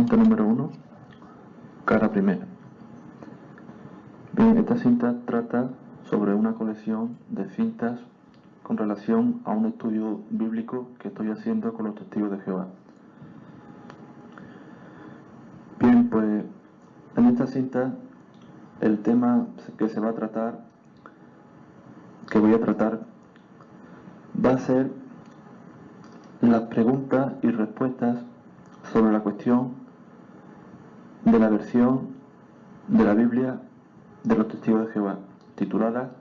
Cinta número 1, cara primera. Bien, esta cinta trata sobre una colección de cintas con relación a un estudio bíblico que estoy haciendo con los testigos de Jehová. Bien, pues en esta cinta el tema que se va a tratar, que voy a tratar, va a ser las preguntas y respuestas sobre la cuestión de la versión de la Biblia de los testigos de Jehová, titulada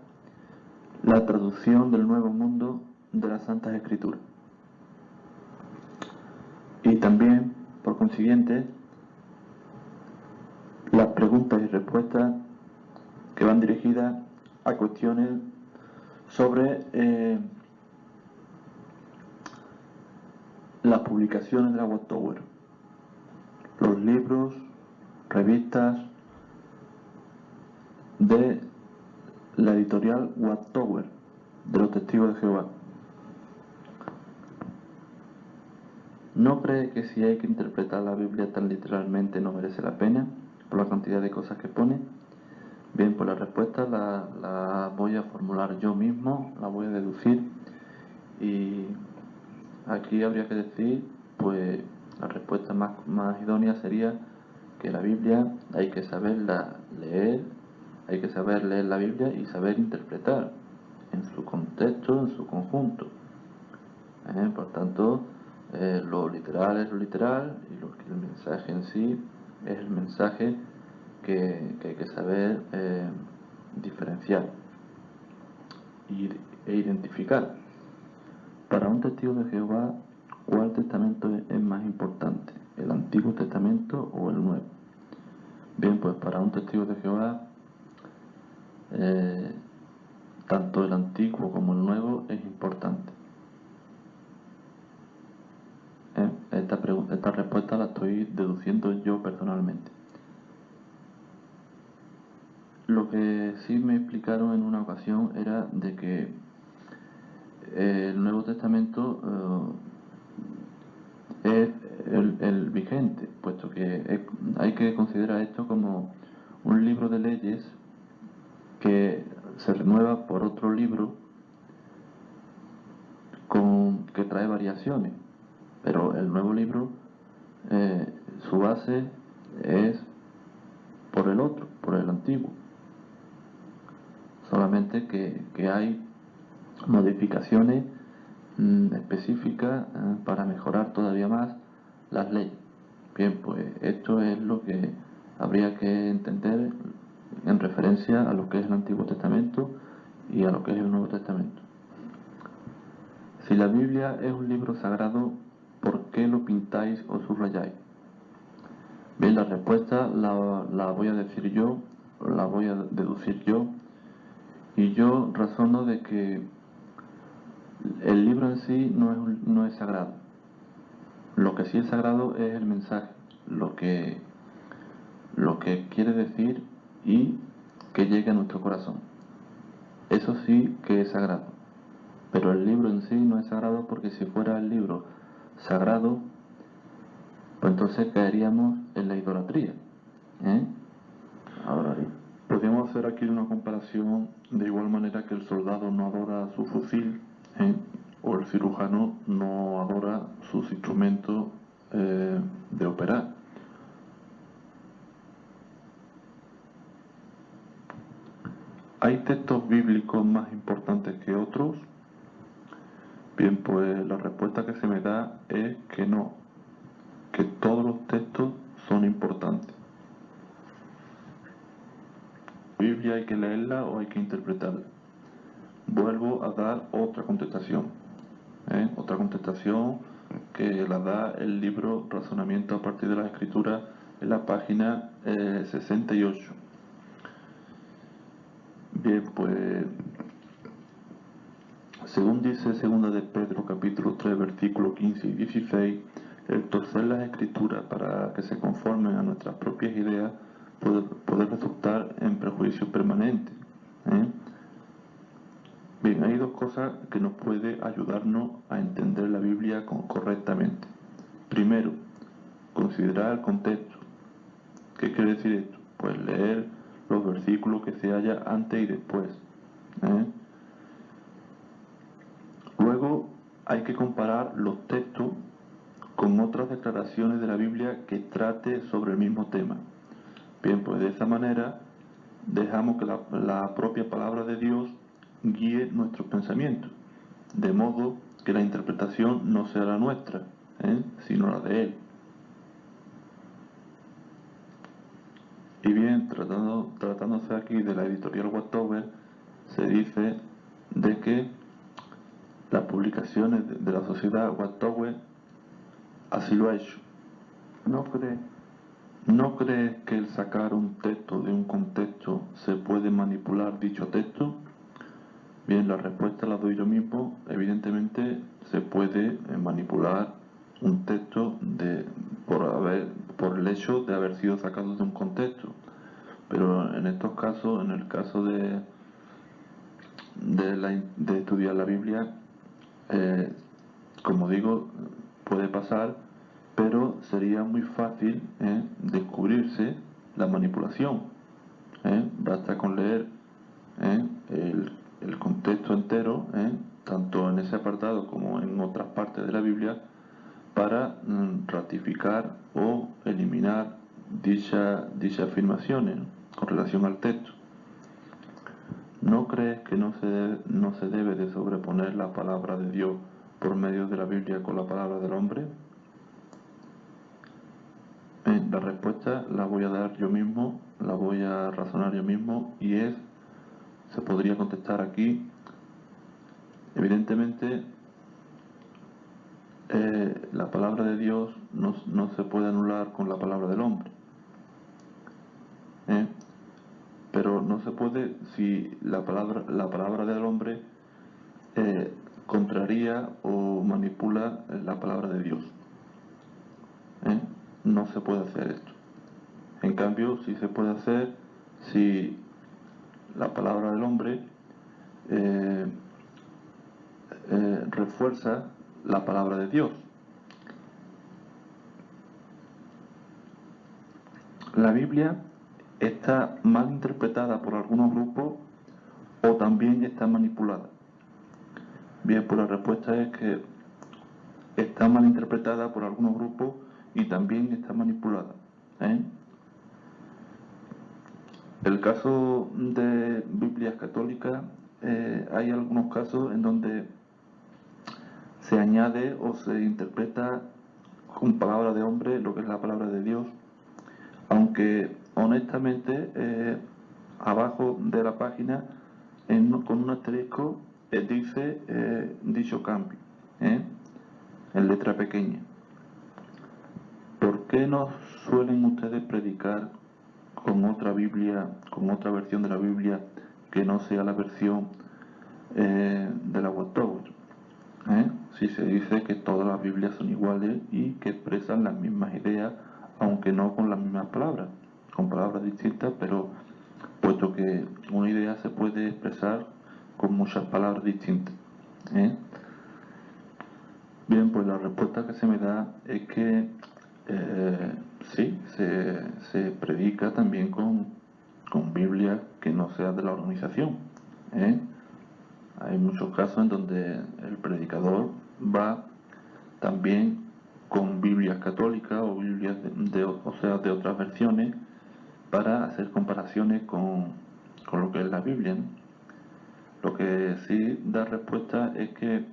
La traducción del Nuevo Mundo de las Santas Escrituras. Y también, por consiguiente, las preguntas y respuestas que van dirigidas a cuestiones sobre las publicaciones de la Watchtower, los libros, revistas de la editorial Watchtower de los testigos de Jehová. ¿No cree que si hay que interpretar la Biblia tan literalmente no merece la pena por la cantidad de cosas que pone? Bien, pues la respuesta la voy a formular yo mismo, la voy a deducir, y aquí habría que decir, pues la respuesta más idónea sería que la Biblia hay que saberla leer, hay que saber leer la Biblia y saber interpretar en su contexto, en su conjunto. Por tanto, lo literal es lo literal y el mensaje en sí es el mensaje que hay que saber diferenciar e identificar. Para un testigo de Jehová, ¿cuál testamento es más importante? ¿El Antiguo Testamento o el Nuevo? Bien, pues para un testigo de Jehová, tanto el Antiguo como el Nuevo es importante. Esta respuesta la estoy deduciendo yo personalmente. Lo que sí me explicaron en una ocasión era de que el Nuevo Testamento es el vigente, puesto que hay que considerar esto como un libro de leyes que se renueva por otro libro que trae variaciones, pero el nuevo libro, su base es por el otro, por el antiguo, solamente que hay modificaciones específicas para mejorar todavía más las leyes. Bien, pues esto es lo que habría que entender en referencia a lo que es el Antiguo Testamento y a lo que es el Nuevo Testamento. Si la Biblia es un libro sagrado, ¿por qué lo pintáis o subrayáis? Bien, la respuesta la voy a decir yo, la voy a deducir yo, y yo razono de que el libro en sí no es sagrado. Lo que sí es sagrado es el mensaje, lo que quiere decir y que llegue a nuestro corazón. Eso sí que es sagrado. Pero el libro en sí no es sagrado, porque si fuera el libro sagrado, pues entonces caeríamos en la idolatría. Ahora bien, podemos hacer aquí una comparación de igual manera que el soldado no adora su fusil, o el cirujano no adora sus instrumentos de operar. ¿Hay textos bíblicos más importantes que otros? Bien, pues la respuesta que se me da es que no, que todos los textos son importantes. ¿La Biblia hay que leerla o hay que interpretarla? Vuelvo a dar otra contestación, otra contestación que la da el libro Razonamiento a partir de la Escritura en la página 68. Bien, pues según dice 2 de Pedro capítulo 3 versículos 15 y 16, el torcer las escrituras para que se conformen a nuestras propias ideas puede resultar en prejuicio permanente. Bien, hay dos cosas que nos puede ayudarnos a entender la Biblia correctamente. Primero, considerar el contexto. ¿Qué quiere decir esto? Pues leer los versículos que se haya antes y después. Luego hay que comparar los textos con otras declaraciones de la Biblia que trate sobre el mismo tema. Bien, pues de esa manera dejamos que la propia palabra de Dios guíe nuestros pensamientos, de modo que la interpretación no sea la nuestra, sino la de Él. Y bien, tratándose aquí de la editorial Wattower, se dice de que las publicaciones de la sociedad Wattower así lo ha hecho. ¿No crees que el sacar un texto de un contexto se puede manipular dicho texto? Bien, la respuesta la doy yo mismo. Evidentemente se puede manipular un texto por el hecho de haber sido sacado de un contexto. Pero en estos casos, en el caso de estudiar la Biblia, como digo, puede pasar, pero sería muy fácil descubrirse la manipulación. Basta con leer el contexto entero, tanto en ese apartado como en otras partes de la Biblia, para ratificar o eliminar dichas afirmaciones con relación al texto. ¿No crees que no se debe de sobreponer la palabra de Dios por medio de la Biblia con la palabra del hombre? La respuesta la voy a dar yo mismo, la voy a razonar yo mismo, y se podría contestar aquí. Evidentemente, la palabra de Dios no se puede anular con la palabra del hombre. Pero no se puede si la palabra del hombre contraría o manipula la palabra de Dios. No se puede hacer esto. En cambio, sí se puede hacer si la palabra del hombre refuerza la palabra de Dios. La Biblia está mal interpretada por algunos grupos o también está manipulada. Bien, pues la respuesta es que está mal interpretada por algunos grupos y también está manipulada. El caso de Biblias católicas, hay algunos casos en donde se añade o se interpreta con palabra de hombre lo que es la palabra de Dios, aunque honestamente abajo de la página con un asterisco dice dicho cambio en letra pequeña. ¿Por qué no suelen ustedes predicar con otra Biblia, con otra versión de la Biblia que no sea la versión de la Wattower? Si se dice que todas las Biblias son iguales y que expresan las mismas ideas, aunque no con las mismas palabras, con palabras distintas, pero puesto que una idea se puede expresar con muchas palabras distintas. Bien, pues la respuesta que se me da es que sí, se predica también con Biblia que no sea de la organización. Hay muchos casos en donde el predicador va también con Biblias católicas o Biblias de otras versiones para hacer comparaciones con lo que es la Biblia, ¿no? Lo que sí da respuesta es que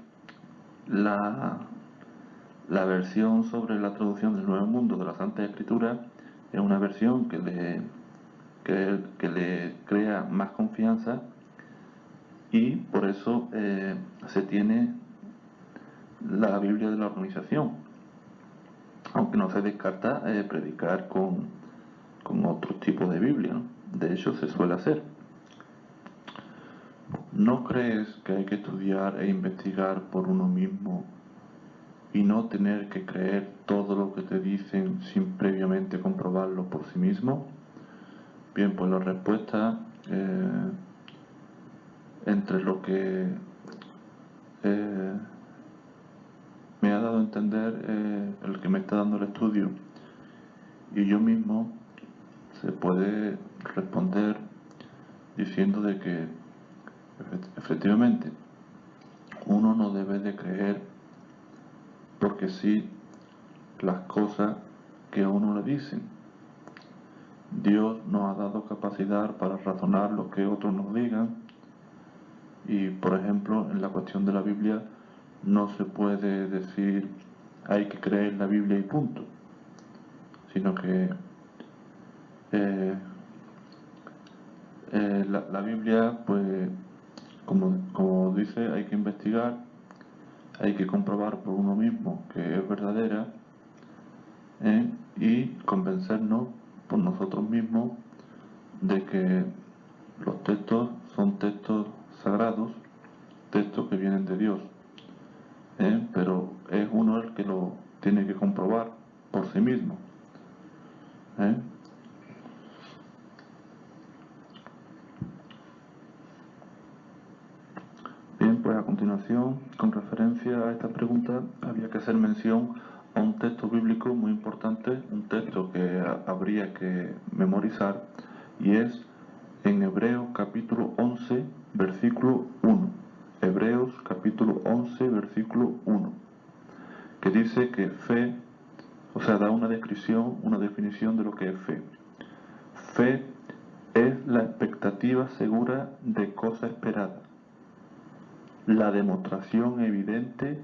la versión sobre la traducción del Nuevo Mundo de la Santa Escritura es una versión que le crea más confianza, y por eso se tiene la Biblia de la organización, aunque no se descarta predicar con otro tipo de Biblia, ¿no? De hecho se suele hacer. ¿No crees que hay que estudiar e investigar por uno mismo y no tener que creer todo lo que te dicen sin previamente comprobarlo por sí mismo? Bien, pues la respuesta, entre lo que me ha dado a entender el que me está dando el estudio Y yo mismo se puede responder diciendo de que efectivamente uno no debe de creer porque sí las cosas que a uno le dicen. Dios nos ha dado capacidad para razonar lo que otros nos digan, y por ejemplo en la cuestión de la Biblia no se puede decir hay que creer en la Biblia y punto, sino que la Biblia, pues como dice, hay que investigar, hay que comprobar por uno mismo que es verdadera, y convencernos por nosotros mismos de que los textos son textos sagrados, textos que vienen de Dios, pero es uno el que lo tiene que comprobar por sí mismo. Bien, pues a continuación, con referencia a esta pregunta, había que hacer mención a un texto bíblico muy importante, un texto que habría que memorizar, y es en Hebreos capítulo 11, versículo 1. Hebreos capítulo 11, versículo 1, que dice que fe, o sea, da una descripción, una definición de lo que es fe. Fe es la expectativa segura de cosa esperada, la demostración evidente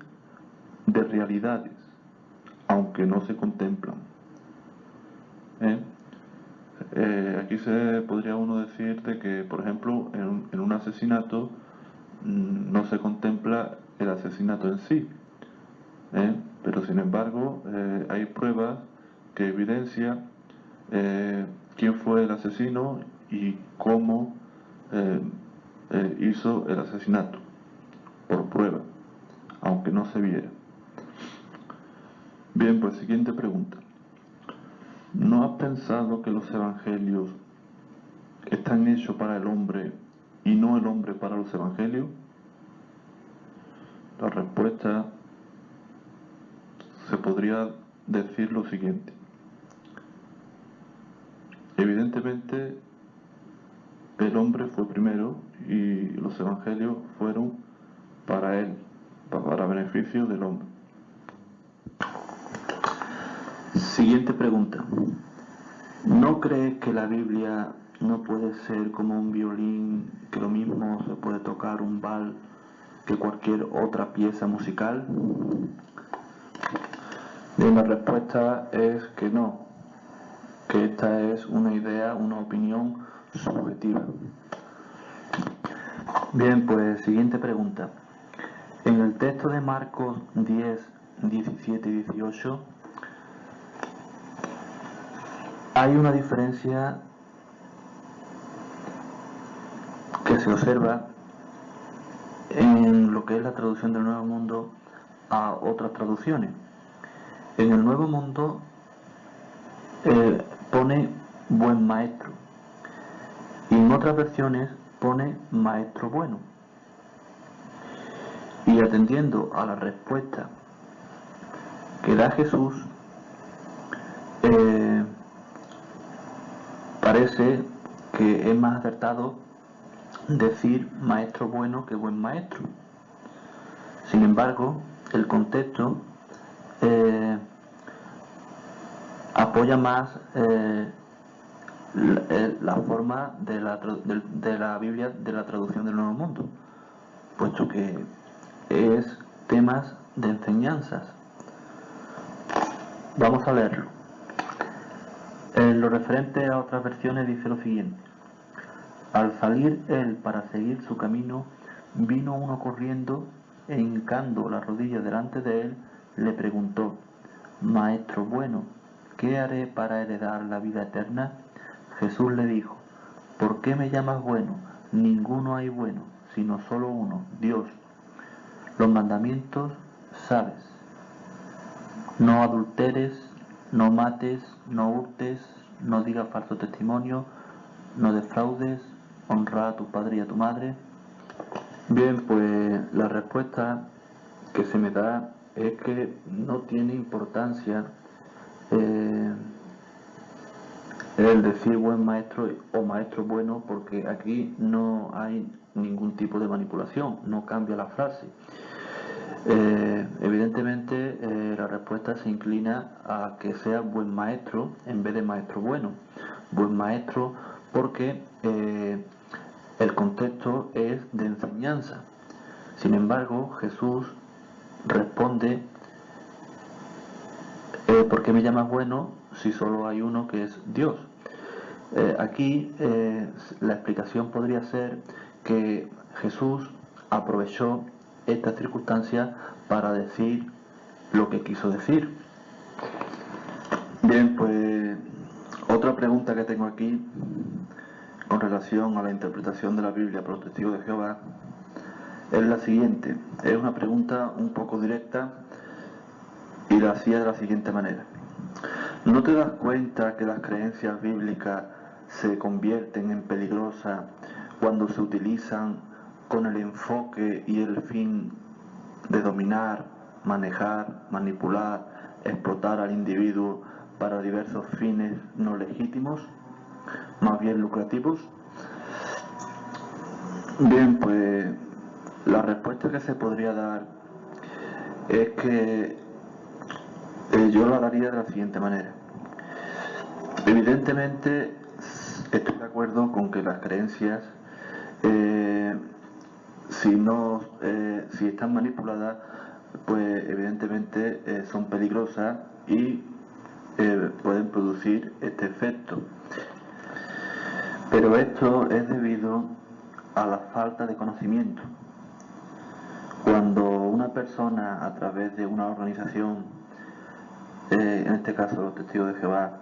de realidades, aunque no se contemplan. Aquí se podría uno decir de que, por ejemplo, en un asesinato no se contempla el asesinato en sí, pero sin embargo hay pruebas que evidencian quién fue el asesino y cómo hizo el asesinato, por prueba, aunque no se viera. Bien, pues siguiente pregunta. ¿No has pensado que los evangelios están hechos para el hombre y no el hombre para los evangelios? La respuesta se podría decir lo siguiente. Evidentemente, el hombre fue primero y los evangelios fueron para él, para beneficio del hombre. Siguiente pregunta. ¿No crees que la Biblia no puede ser como un violín, que lo mismo se puede tocar un bal que cualquier otra pieza musical? Bien, la respuesta es que no, que esta es una idea, una opinión subjetiva. Bien, pues siguiente pregunta. En el texto de Marcos 10, 17 y 18 hay una diferencia que se observa en lo que es la traducción del Nuevo Mundo a otras traducciones. En el Nuevo Mundo pone buen maestro, y en otras versiones pone maestro bueno. Y atendiendo a la respuesta que da Jesús, parece que es más acertado decir maestro bueno que buen maestro. Sin embargo, el contexto apoya más la forma de la Biblia, de la traducción del Nuevo Mundo, puesto que es temas de enseñanzas. Vamos a leerlo. En lo referente a otras versiones dice lo siguiente. Al salir él para seguir su camino, vino uno corriendo e hincando la rodilla delante de él, le preguntó: Maestro bueno, ¿qué haré para heredar la vida eterna? Jesús le dijo: ¿Por qué me llamas bueno? Ninguno hay bueno, sino solo uno, Dios. Los mandamientos sabes: no adulteres, no mates, no hurtes, no digas falso testimonio, no defraudes, honra a tu padre y a tu madre. Bien, pues la respuesta que se me da es que no tiene importancia el decir buen maestro o maestro bueno, porque aquí no hay ningún tipo de manipulación, no cambia la frase. Evidentemente la respuesta se inclina a que sea buen maestro en vez de maestro bueno. Buen maestro porque el contexto es de enseñanza. Sin embargo, Jesús responde: ¿por qué me llamas bueno si solo hay uno que es Dios? Aquí la explicación podría ser que Jesús aprovechó esta circunstancia para decir lo que quiso decir. Bien, pues otra pregunta que tengo aquí con relación a la interpretación de la Biblia por los testigos de Jehová es la siguiente. Es una pregunta un poco directa y la hacía de la siguiente manera: ¿no te das cuenta que las creencias bíblicas se convierten en peligrosas cuando se utilizan con el enfoque y el fin de dominar, manejar, manipular, explotar al individuo para diversos fines no legítimos, más bien lucrativos? Bien, pues la respuesta que se podría dar es que yo la daría de la siguiente manera. Evidentemente estoy de acuerdo con que las creencias, si están manipuladas, pues evidentemente son peligrosas y pueden producir este efecto. Pero esto es debido a la falta de conocimiento. Cuando una persona, a través de una organización, en este caso los testigos de Jehová,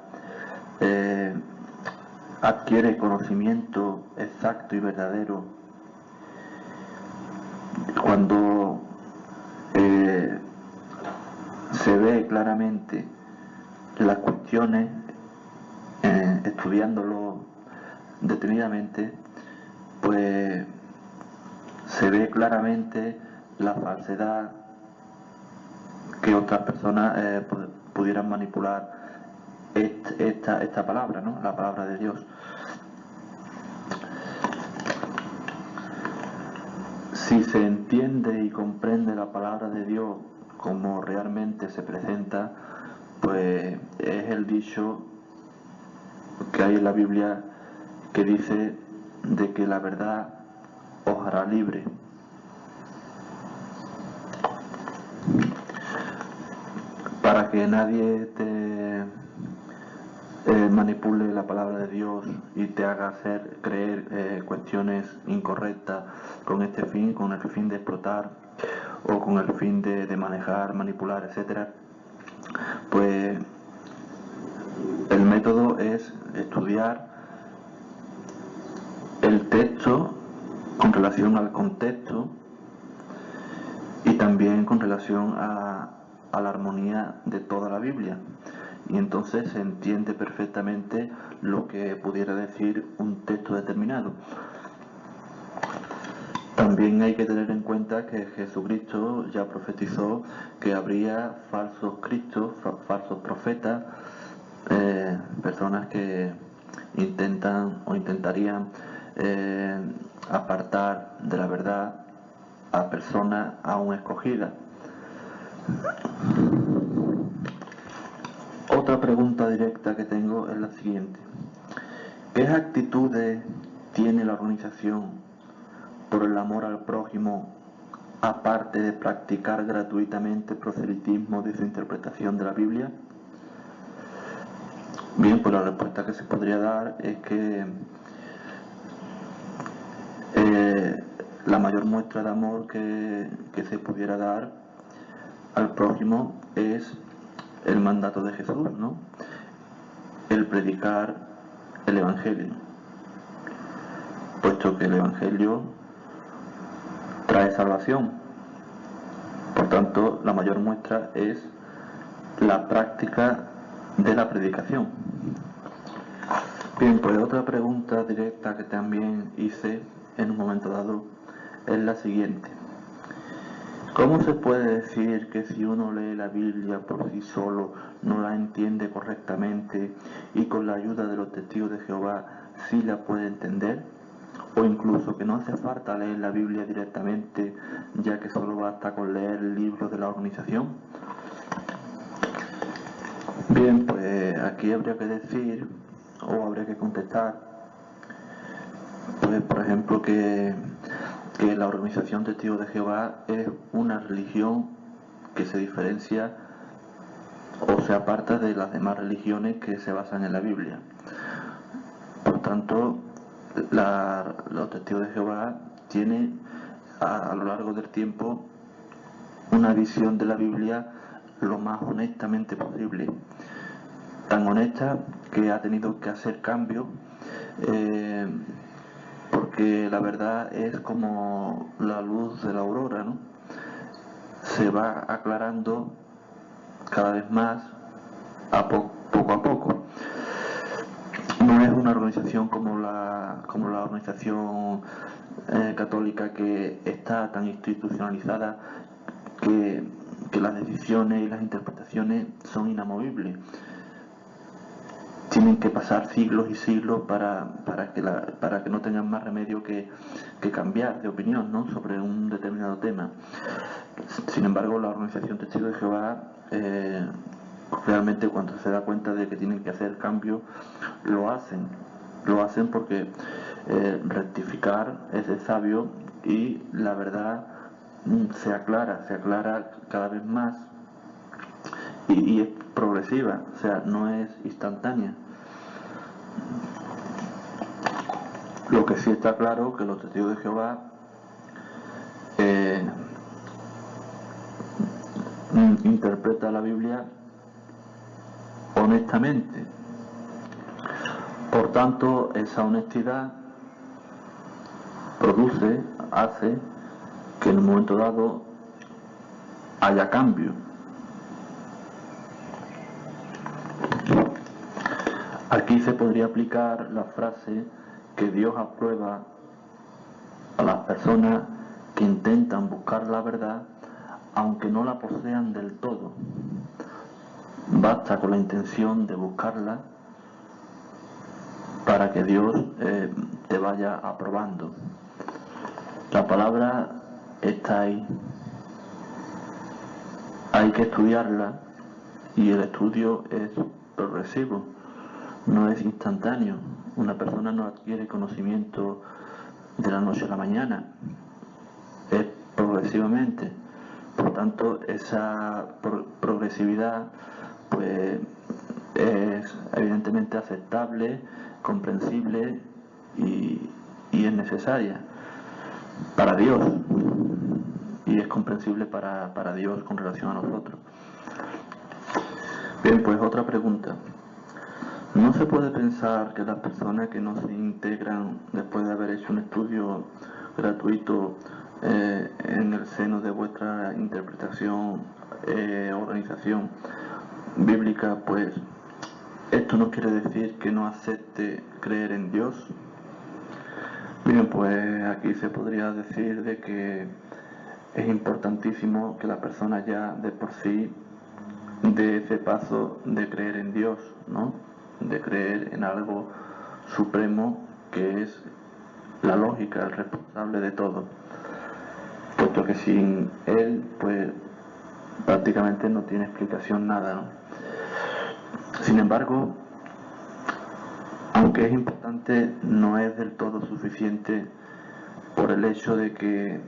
adquiere conocimiento exacto y verdadero, cuando se ve claramente las cuestiones, estudiándolo detenidamente, pues se ve claramente la falsedad que otras personas pudieran manipular esta palabra, ¿no? La palabra de Dios. Si se entiende y comprende la palabra de Dios como realmente se presenta, pues es el dicho que hay en la Biblia que dice de que la verdad os hará libre. Para que nadie te manipule la palabra de Dios y te haga creer cuestiones incorrectas con este fin, con el fin de explotar o con el fin de manejar, manipular, etcétera, pues el método es estudiar el texto con relación al contexto y también con relación a la armonía de toda la Biblia, y entonces se entiende perfectamente lo que pudiera decir un texto determinado. También hay que tener en cuenta que Jesucristo ya profetizó que habría falsos cristos, falsos profetas, personas que intentan o intentarían apartar de la verdad a personas aún escogidas. Otra pregunta directa que tengo es la siguiente: ¿qué actitudes tiene la organización por el amor al prójimo, aparte de practicar gratuitamente proselitismo de su interpretación de la Biblia? Bien, pues la respuesta que se podría dar es que la mayor muestra de amor que se pudiera dar al prójimo es el mandato de Jesús, ¿no? El predicar el Evangelio, puesto que el Evangelio trae salvación. Por tanto, la mayor muestra es la práctica de la predicación. Bien, pues otra pregunta directa que también hice en un momento dado es la siguiente: ¿Cómo se puede decir que si uno lee la Biblia por sí solo no la entiende correctamente y con la ayuda de los testigos de Jehová sí la puede entender? O incluso que no hace falta leer la Biblia directamente, ya que solo basta con leer el libro de la organización. Bien, pues aquí habría que decir, o habría que contestar, pues por ejemplo que la organización Testigos de Jehová es una religión que se diferencia o se aparta de las demás religiones que se basan en la Biblia. Por tanto, los Testigos de Jehová tienen a lo largo del tiempo una visión de la Biblia lo más honestamente posible, tan honesta que ha tenido que hacer cambios, porque la verdad es como la luz de la aurora, ¿no? Se va aclarando cada vez más poco a poco. No es una organización como la organización católica, que está tan institucionalizada que las decisiones y las interpretaciones son inamovibles. Tienen que pasar siglos y siglos para que no tengan más remedio que cambiar de opinión, ¿no?, sobre un determinado tema. Sin embargo, la organización Testigos de Jehová realmente, cuando se da cuenta de que tienen que hacer cambios, lo hacen porque rectificar es de sabio, y la verdad se aclara cada vez más, y es progresiva, o sea, no es instantánea. Lo que sí está claro que los Testigos de Jehová interpreta la Biblia honestamente. Por tanto, esa honestidad hace que en un momento dado haya cambio. Aquí se podría aplicar la frase que Dios aprueba a las personas que intentan buscar la verdad aunque no la posean del todo. Basta con la intención de buscarla para que Dios te vaya aprobando. La palabra está ahí. Hay que estudiarla, y el estudio es progresivo, no es instantáneo. Una persona no adquiere conocimiento de la noche a la mañana, es progresivamente. Por tanto, esa progresividad pues es evidentemente aceptable, comprensible y es necesaria para Dios, y es comprensible para Dios con relación a nosotros. Bien, pues otra pregunta. ¿No se puede pensar que las personas que no se integran después de haber hecho un estudio gratuito en el seno de vuestra interpretación, organización bíblica, pues esto no quiere decir que no acepte creer en Dios? Bien, pues aquí se podría decir de que es importantísimo que la persona ya de por sí dé ese paso de creer en Dios, ¿no?, de creer en algo supremo que es la lógica, el responsable de todo, puesto que sin él pues prácticamente no tiene explicación nada, ¿no? Sin embargo, aunque es importante, no es del todo suficiente, por el hecho de que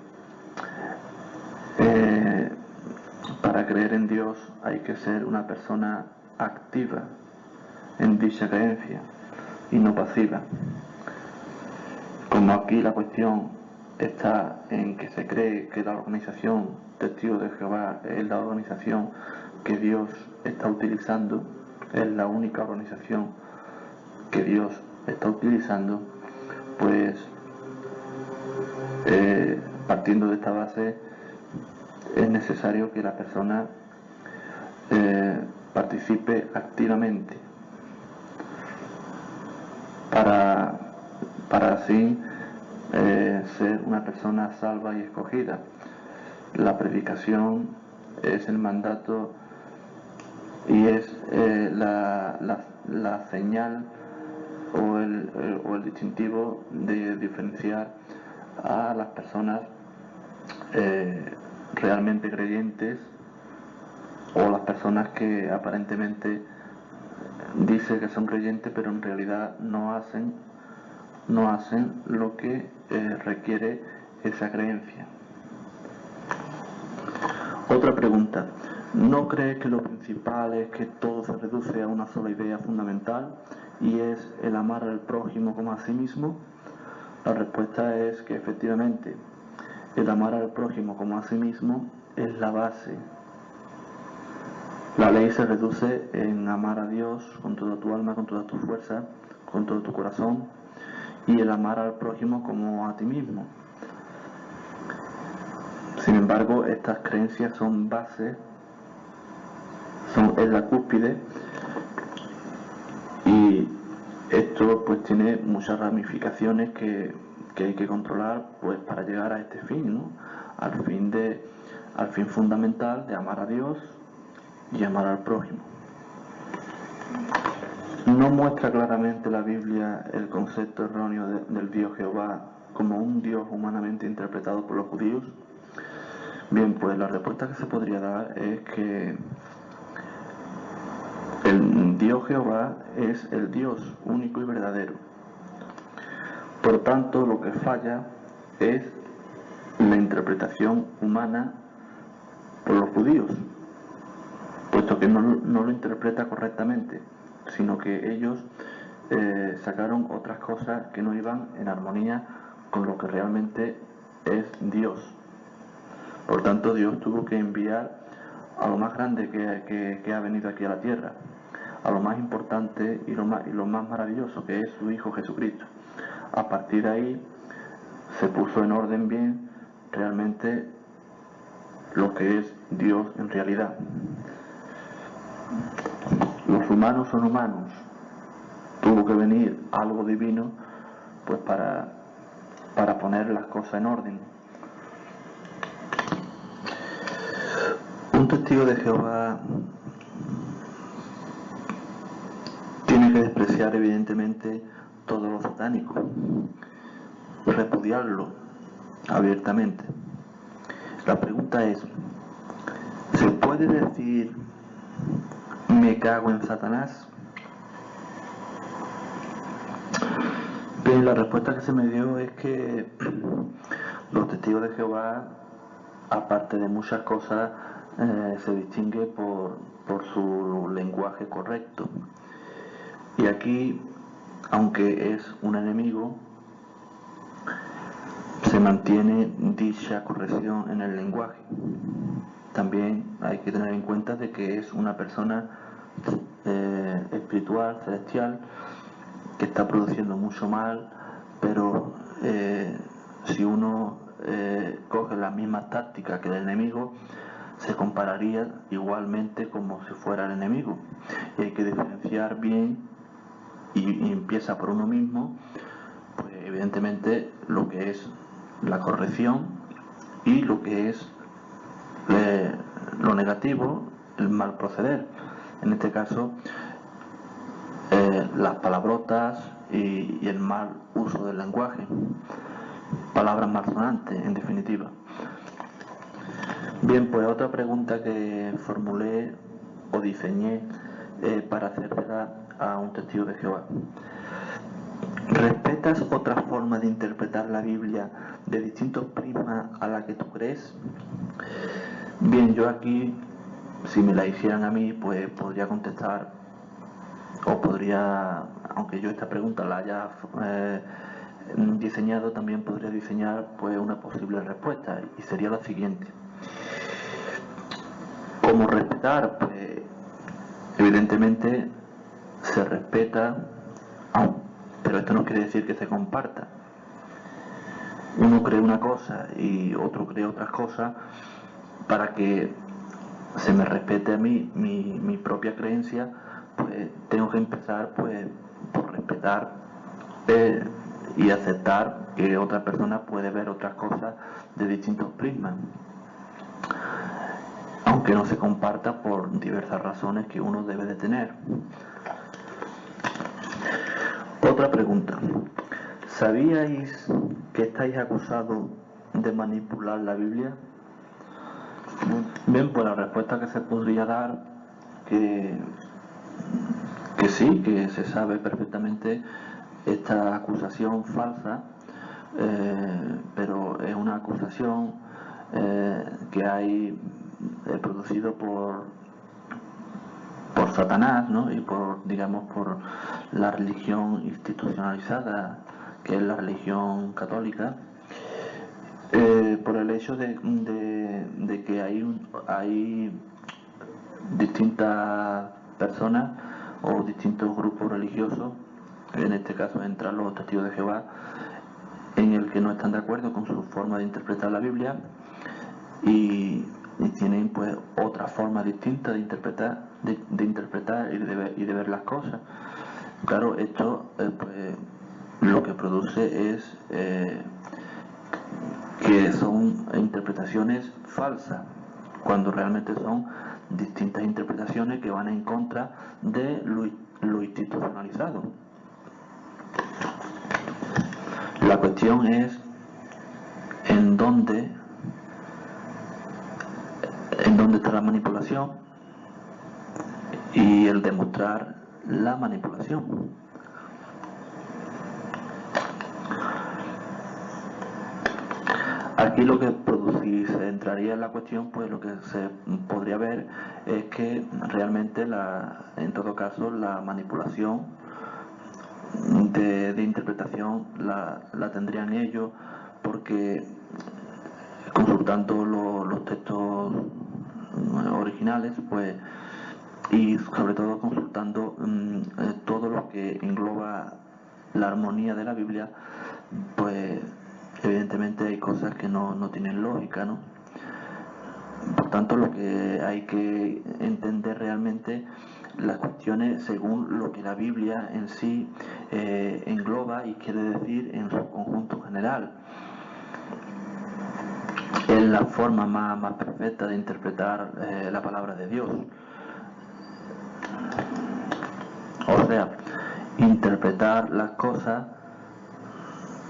para creer en Dios hay que ser una persona activa en dicha creencia y no pasiva. Como aquí la cuestión está en que se cree que la organización Testigos de Jehová es la organización que Dios está utilizando, es la única organización que Dios está utilizando, pues partiendo de esta base es necesario que la persona participe activamente para así ser una persona salva y escogida. la predicación es el mandato y es la señal o el distintivo de diferenciar a las personas realmente creyentes o las personas que aparentemente dicen que son creyentes pero en realidad no hacen lo que requiere esa creencia. Otra pregunta: ¿no crees que lo principal es que todo se reduce a una sola idea fundamental y es el amar al prójimo como a sí mismo? La respuesta es que efectivamente el amar al prójimo como a sí mismo es la base. La ley se reduce en amar a Dios con toda tu alma, con toda tu fuerza, con todo tu corazón, y el amar al prójimo como a ti mismo. Sin embargo, estas creencias son bases, es la cúspide, y esto pues tiene muchas ramificaciones que hay que controlar pues para llegar a este fin, ¿no? Al fin fundamental de amar a Dios y amar al prójimo. ¿No muestra claramente la Biblia el concepto erróneo del Dios Jehová como un Dios humanamente interpretado por los judíos? Bien, pues la respuesta que se podría dar es que el Dios Jehová es el Dios único y verdadero. Por tanto, lo que falla es la interpretación humana por los judíos, puesto que no lo interpreta correctamente, sino que ellos sacaron otras cosas que no iban en armonía con lo que realmente es Dios. Por tanto, Dios tuvo que enviar a lo más grande que ha venido aquí a la tierra, a lo más importante y lo más maravilloso, que es su Hijo Jesucristo. A partir de ahí se puso en orden bien realmente lo que es Dios en realidad. Los humanos son humanos. Tuvo que venir algo divino pues para poner las cosas en orden. Un testigo de Jehová tiene que despreciar evidentemente todo lo satánico, repudiarlo abiertamente. La pregunta es: ¿se puede decir me cago en Satanás? Bien, la respuesta que se me dio es que los testigos de Jehová, aparte de muchas cosas, se distingue por su lenguaje correcto. Y aquí, aunque es un enemigo, se mantiene dicha corrección en el lenguaje. También hay que tener en cuenta de que es una persona espiritual, celestial, que está produciendo mucho mal, pero si uno coge las mismas tácticas que el enemigo, se compararía igualmente como si fuera el enemigo. Y hay que diferenciar bien y empieza por uno mismo, pues evidentemente lo que es la corrección y lo que es lo negativo, el mal proceder. En este caso, las palabrotas y el mal uso del lenguaje, palabras malsonantes, en definitiva. Bien, pues otra pregunta que formulé o diseñé para hacérsela a un testigo de Jehová: ¿respetas otra forma de interpretar la Biblia de distintos prismas a la que tú crees? Bien, yo aquí, si me la hicieran a mí, pues podría contestar, o podría, aunque yo esta pregunta la haya diseñado, también podría diseñar pues una posible respuesta, y sería la siguiente. ¿Cómo respetar? Pues evidentemente se respeta, pero esto no quiere decir que se comparta. Uno cree una cosa y otro cree otras cosas. Para que se me respete a mí mi propia creencia, pues tengo que empezar pues por respetar y aceptar que otra persona puede ver otras cosas de distintos prismas. aunque no se comparta por diversas razones que uno debe de tener. Otra pregunta. ¿Sabíais que estáis acusados de manipular la Biblia? Bien, pues la respuesta que se podría dar que sí, que se sabe perfectamente esta acusación falsa, pero es una acusación que hay producido por Satanás, ¿no? Y por la religión institucionalizada, que es la religión católica, por el hecho de que hay distintas personas o distintos grupos religiosos, en este caso entran los testigos de Jehová, en el que no están de acuerdo con su forma de interpretar la Biblia y tienen pues otra forma distinta de interpretar y de ver las cosas. Claro, esto pues lo que produce es que son interpretaciones falsas, cuando realmente son distintas interpretaciones que van en contra de lo institucionalizado. La cuestión es en dónde está la manipulación y el demostrar la manipulación. Aquí lo que si se entraría en la cuestión, pues lo que se podría ver es que realmente en todo caso la manipulación de interpretación la tendrían ellos, porque consultando los textos originales, pues, y sobre todo consultando todo lo que engloba la armonía de la Biblia, pues evidentemente hay cosas que no tienen lógica, ¿no? Por tanto, lo que hay que entender realmente las cuestiones según lo que la Biblia en sí engloba y quiere decir en su conjunto general. Es la forma más perfecta de interpretar la palabra de Dios. O sea, interpretar las cosas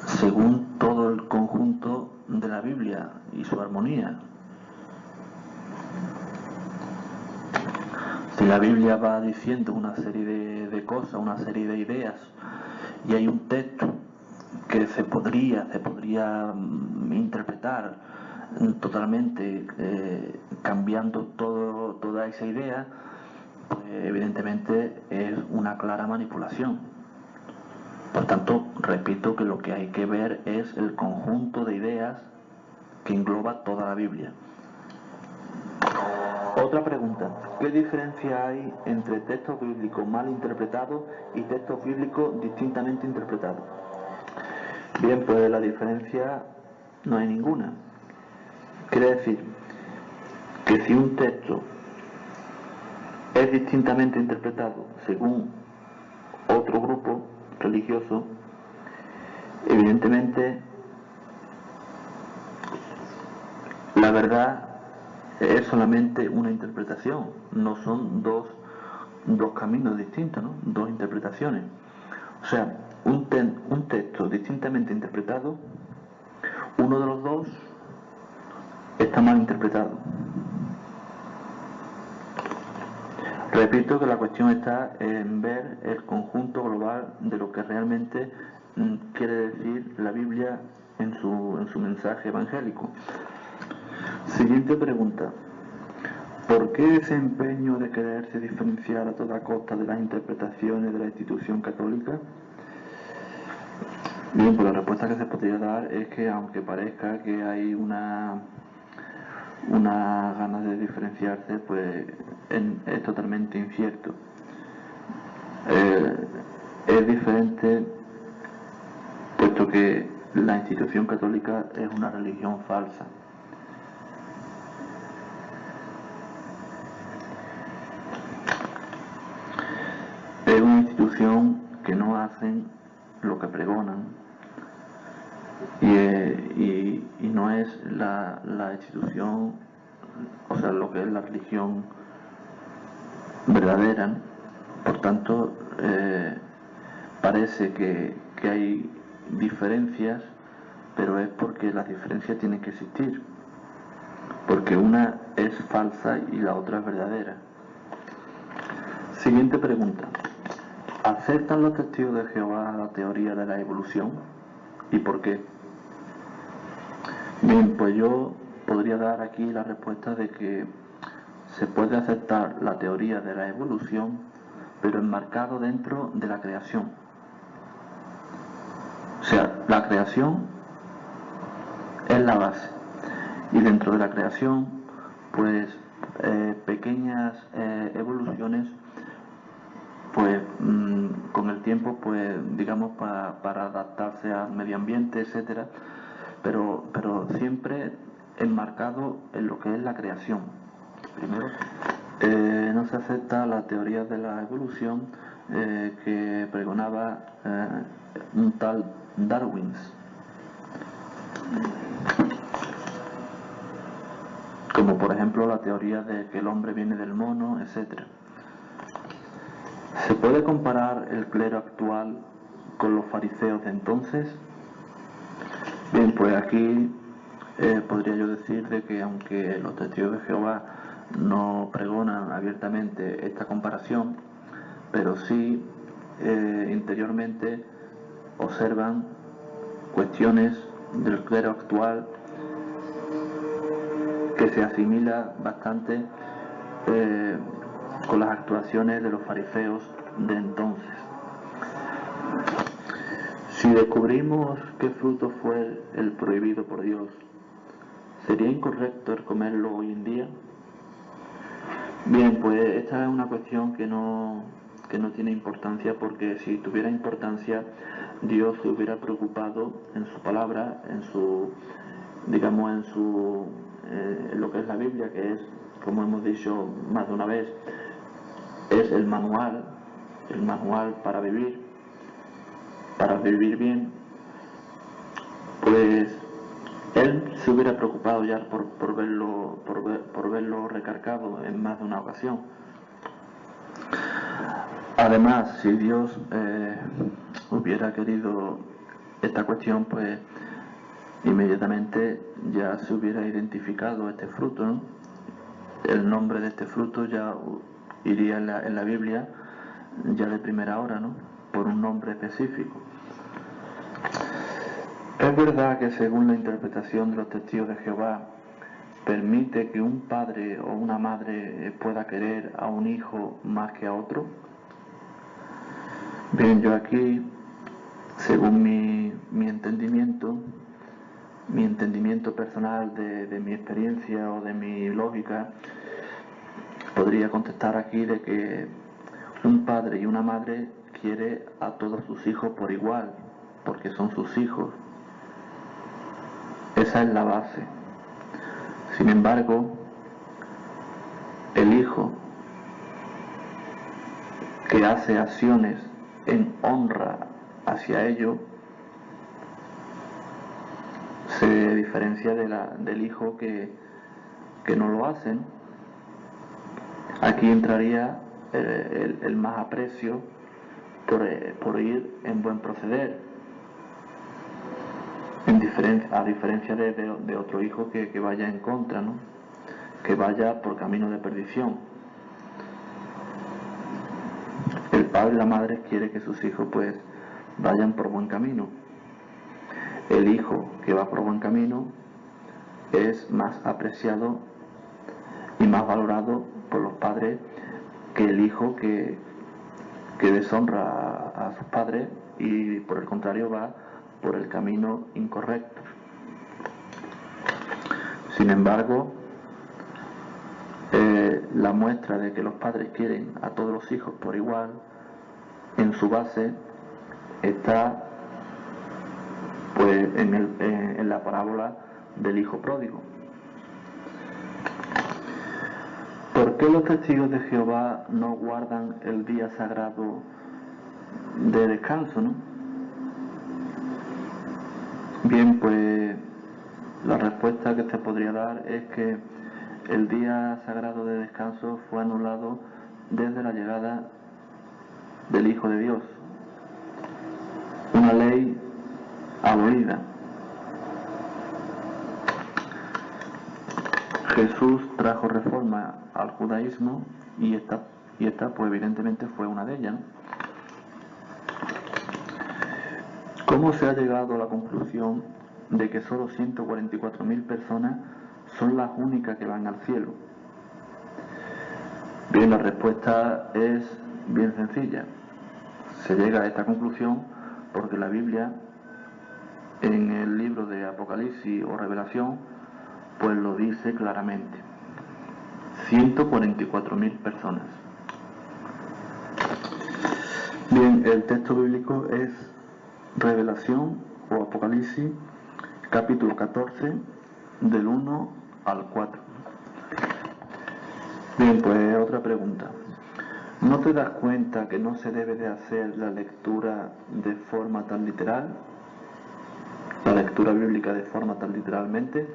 según todo el conjunto de la Biblia y su armonía. Si la Biblia va diciendo una serie de cosas, una serie de ideas, y hay un texto que se podría interpretar totalmente cambiando toda esa idea, pues evidentemente es una clara manipulación. Por tanto, repito que lo que hay que ver es el conjunto de ideas que engloba toda la Biblia. Otra pregunta. ¿Qué diferencia hay entre textos bíblicos mal interpretados y textos bíblicos distintamente interpretados? Bien, pues la diferencia no hay ninguna. Quiere decir que si un texto es distintamente interpretado según otro grupo religioso, evidentemente la verdad es solamente una interpretación, no son dos caminos distintos, ¿no? Dos interpretaciones. O sea, un texto distintamente interpretado, uno de los dos está mal interpretado. Repito que la cuestión está en ver el conjunto global de lo que realmente quiere decir la Biblia en su mensaje evangélico. Siguiente pregunta. ¿Por qué ese empeño de quererse diferenciar a toda costa de las interpretaciones de la institución católica? Bien, pues la respuesta que se podría dar es que aunque parezca que hay una ganas de diferenciarse, pues es totalmente incierto. Es diferente, puesto que la institución católica es una religión falsa. Es una institución que no hacen lo que pregonan y no es la institución o sea, lo que es la religión verdadera, ¿no? Por tanto, parece que hay diferencias, pero es porque las diferencias tienen que existir, porque una es falsa y la otra es verdadera. Siguiente pregunta. ¿Aceptan los testigos de Jehová la teoría de la evolución? ¿Y por qué? Bien, pues yo podría dar aquí la respuesta de que se puede aceptar la teoría de la evolución, pero enmarcado dentro de la creación. O sea, la creación es la base, y dentro de la creación, pues pequeñas evoluciones, pues con el tiempo, pues digamos para adaptarse al medio ambiente, etcétera, pero siempre enmarcado en lo que es la creación. Primero, no se acepta la teoría de la evolución que pregonaba un tal Darwin, como por ejemplo la teoría de que el hombre viene del mono, etcétera. ¿Se puede comparar el clero actual con los fariseos de entonces? Bien, pues aquí podría yo decir de que aunque los testigos de Jehová no pregonan abiertamente esta comparación, pero sí interiormente observan cuestiones del clero actual que se asimila bastante con las actuaciones de los fariseos de entonces. Si descubrimos qué fruto fue el prohibido por Dios, ¿sería incorrecto el comerlo hoy en día? Bien, pues esta es una cuestión que no tiene importancia, porque si tuviera importancia, Dios se hubiera preocupado en su palabra, en su, digamos, en lo que es la Biblia, que es, como hemos dicho más de una vez, es el manual para vivir bien. Pues él se hubiera preocupado ya por verlo recargado en más de una ocasión. Además, si Dios hubiera querido esta cuestión, pues inmediatamente ya se hubiera identificado este fruto, ¿no? El nombre de este fruto ya iría en la Biblia ya de primera hora, ¿no? Por un nombre específico. Es verdad que según la interpretación de los testigos de Jehová, permite que un padre o una madre pueda querer a un hijo más que a otro. Bien, yo aquí, según mi entendimiento personal de mi experiencia o de mi lógica, podría contestar aquí de que un padre y una madre quiere a todos sus hijos por igual, porque son sus hijos. Esa es la base. Sin embargo, el hijo que hace acciones en honra hacia ello se diferencia del hijo que no lo hacen. Aquí entraría el más aprecio por ir en buen proceder, a diferencia de otro hijo que vaya en contra, ¿no? Que vaya por camino de perdición. El padre y la madre quiere que sus hijos pues vayan por buen camino. El hijo que va por buen camino es más apreciado y más valorado por los padres que el hijo que deshonra a sus padres y por el contrario va por el camino incorrecto. Sin embargo, la muestra de que los padres quieren a todos los hijos por igual, en su base está pues en la parábola del hijo pródigo. ¿Por qué los testigos de Jehová no guardan el día sagrado de descanso, no? Bien, pues la respuesta que te podría dar es que el día sagrado de descanso fue anulado desde la llegada del Hijo de Dios. Una ley abolida. Jesús trajo reforma al judaísmo y esta pues evidentemente fue una de ellas, ¿no? ¿Cómo se ha llegado a la conclusión de que solo 144.000 personas son las únicas que van al cielo? Bien, la respuesta es bien sencilla. Se llega a esta conclusión porque la Biblia, en el libro de Apocalipsis o Revelación, pues lo dice claramente. 144.000 personas. Bien, el texto bíblico es Revelación o Apocalipsis, capítulo 14, del 1 al 4. Bien, pues otra pregunta. ¿No te das cuenta que no se debe de hacer la lectura de forma tan literal? La lectura bíblica de forma tan literalmente.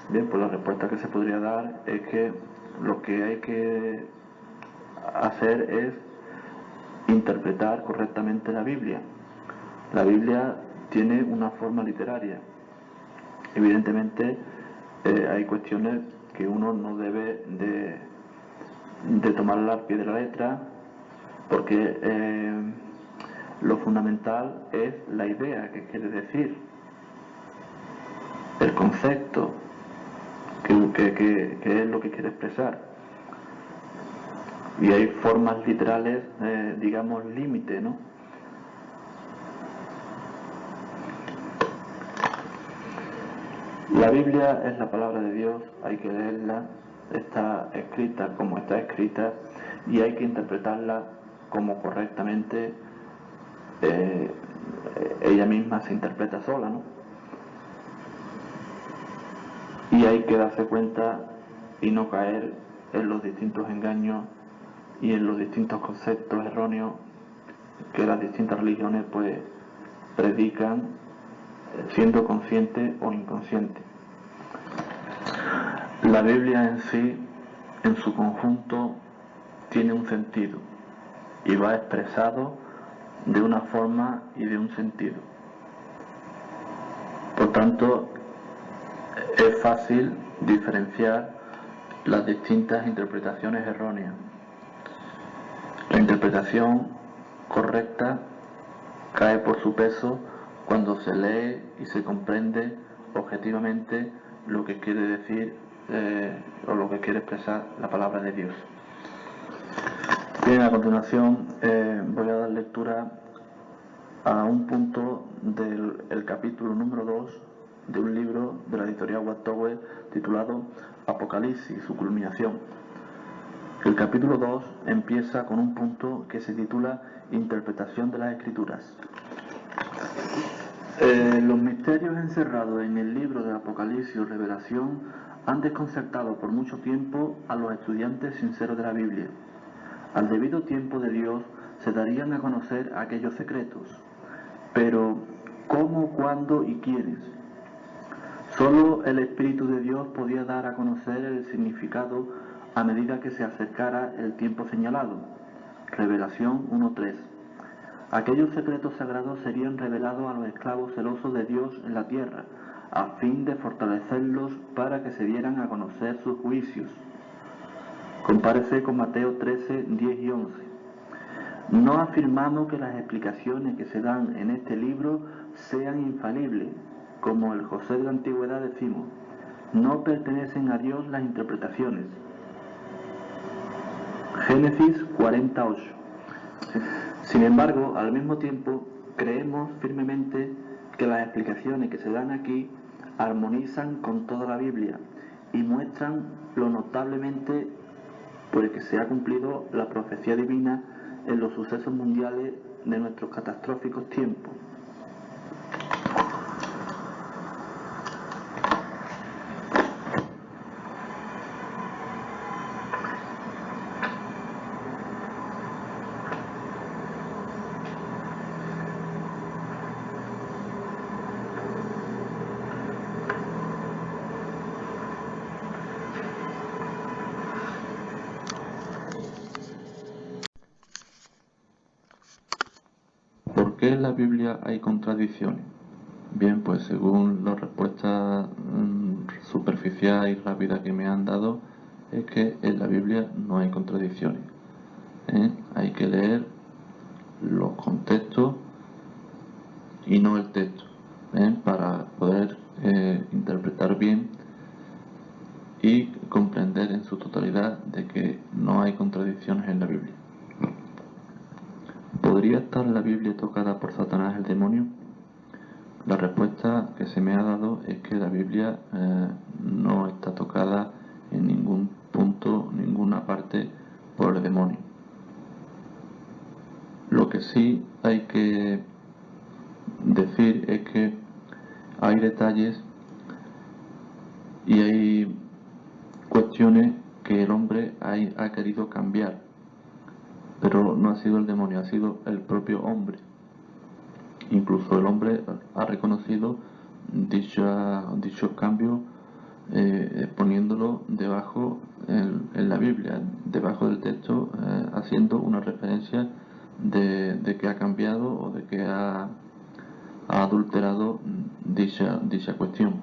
Bien, pues la respuesta que se podría dar es que lo que hay que hacer es interpretar correctamente la Biblia. La Biblia tiene una forma literaria. Evidentemente hay cuestiones que uno no debe de tomarla al pie de la letra, porque lo fundamental es la idea que quiere decir, el concepto, que es lo que quiere expresar. Y hay formas literales, digamos, límite, ¿no? La Biblia es la palabra de Dios, hay que leerla, está escrita como está escrita y hay que interpretarla como correctamente ella misma se interpreta sola, ¿no? Y hay que darse cuenta y no caer en los distintos engaños y en los distintos conceptos erróneos que las distintas religiones pues predican, siendo consciente o inconsciente. La Biblia en sí, en su conjunto, tiene un sentido y va expresado de una forma y de un sentido. Por tanto, es fácil diferenciar las distintas interpretaciones erróneas. La interpretación correcta cae por su peso cuando se lee y se comprende objetivamente lo que quiere decir o lo que quiere expresar la palabra de Dios. Bien, a continuación voy a dar lectura a un punto del capítulo número 2 de un libro de la editorial Watt Tower titulado Apocalipsis, su culminación. El capítulo 2 empieza con un punto que se titula Interpretación de las Escrituras. Los misterios encerrados en el libro de Apocalipsis o Revelación han desconcertado por mucho tiempo a los estudiantes sinceros de la Biblia. Al debido tiempo de Dios se darían a conocer aquellos secretos. Pero, ¿cómo, cuándo y quiénes? Solo el Espíritu de Dios podía dar a conocer el significado a medida que se acercara el tiempo señalado. Revelación 1:3. Aquellos secretos sagrados serían revelados a los esclavos celosos de Dios en la tierra, a fin de fortalecerlos para que se dieran a conocer sus juicios. Compárese con Mateo 13:10 y 11. No afirmamos que las explicaciones que se dan en este libro sean infalibles, como el José de la Antigüedad decimos. No pertenecen a Dios las interpretaciones. Génesis 40:8. Sin embargo, al mismo tiempo, creemos firmemente que las explicaciones que se dan aquí armonizan con toda la Biblia y muestran lo notablemente por el que se ha cumplido la profecía divina en los sucesos mundiales de nuestros catastróficos tiempos. qué en la Biblia hay contradicciones? Bien, pues según la respuesta superficial y rápida que me han dado, es que en la Biblia no hay contradicciones. Hay que leer los contextos y no el texto, para poder interpretar bien y comprender en su totalidad de que no hay contradicciones en la Biblia. ¿Podría estar la Biblia tocada por Satanás, el demonio? La respuesta que se me ha dado es que la Biblia no está tocada en ningún punto, ninguna parte por el demonio. Lo que sí hay que decir es que hay detalles y hay cuestiones que el hombre ha querido cambiar, pero no ha sido el demonio, ha sido el propio hombre. Incluso el hombre ha reconocido dichos cambios poniéndolo debajo en la Biblia, debajo del texto, haciendo una referencia de que ha cambiado o de que ha adulterado dicha cuestión.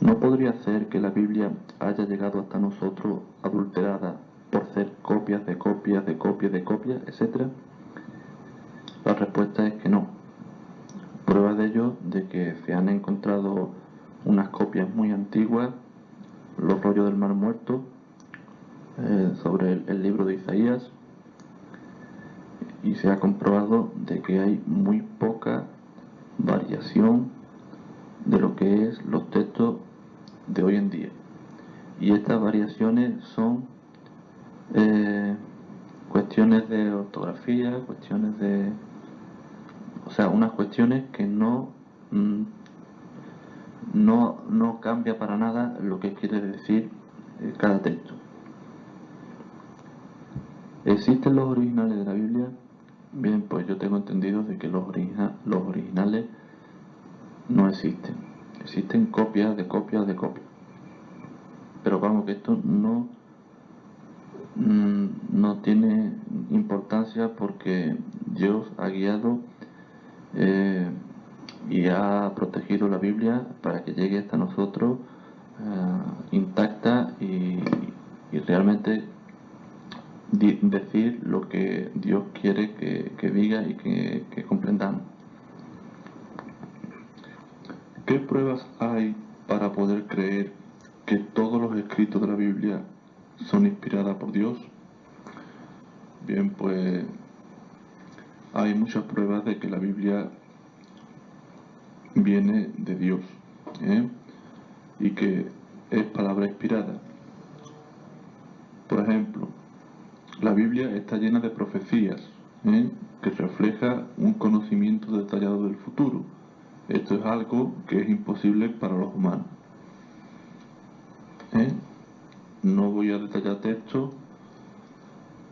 ¿No podría ser que la Biblia haya llegado hasta nosotros adulterada por ser copias de copias de copias de copias, etcétera? La respuesta es que no. Prueba de ello de que se han encontrado unas copias muy antiguas, los rollos del Mar Muerto, sobre el libro de Isaías, y se ha comprobado de que hay muy poca variación de lo que es los textos de hoy en día. Y estas variaciones son cuestiones de ortografía, cuestiones de... O sea, unas cuestiones que no cambia para nada lo que quiere decir cada texto. ¿Existen los originales de la Biblia? Bien, pues yo tengo entendido de que los originales no existen. Existen copias de copias de copias. Pero vamos, que esto no tiene importancia porque Dios ha guiado y ha protegido la Biblia para que llegue hasta nosotros intacta y realmente decir lo que Dios quiere que diga y que comprendamos. ¿Qué pruebas hay para poder creer que todos los escritos de la Biblia son inspiradas por Dios? Bien, pues hay muchas pruebas de que la Biblia viene de Dios, y que es palabra inspirada. Por ejemplo, la Biblia está llena de profecías, que refleja un conocimiento detallado del futuro. Esto es algo que es imposible para los humanos. No voy a detallar texto,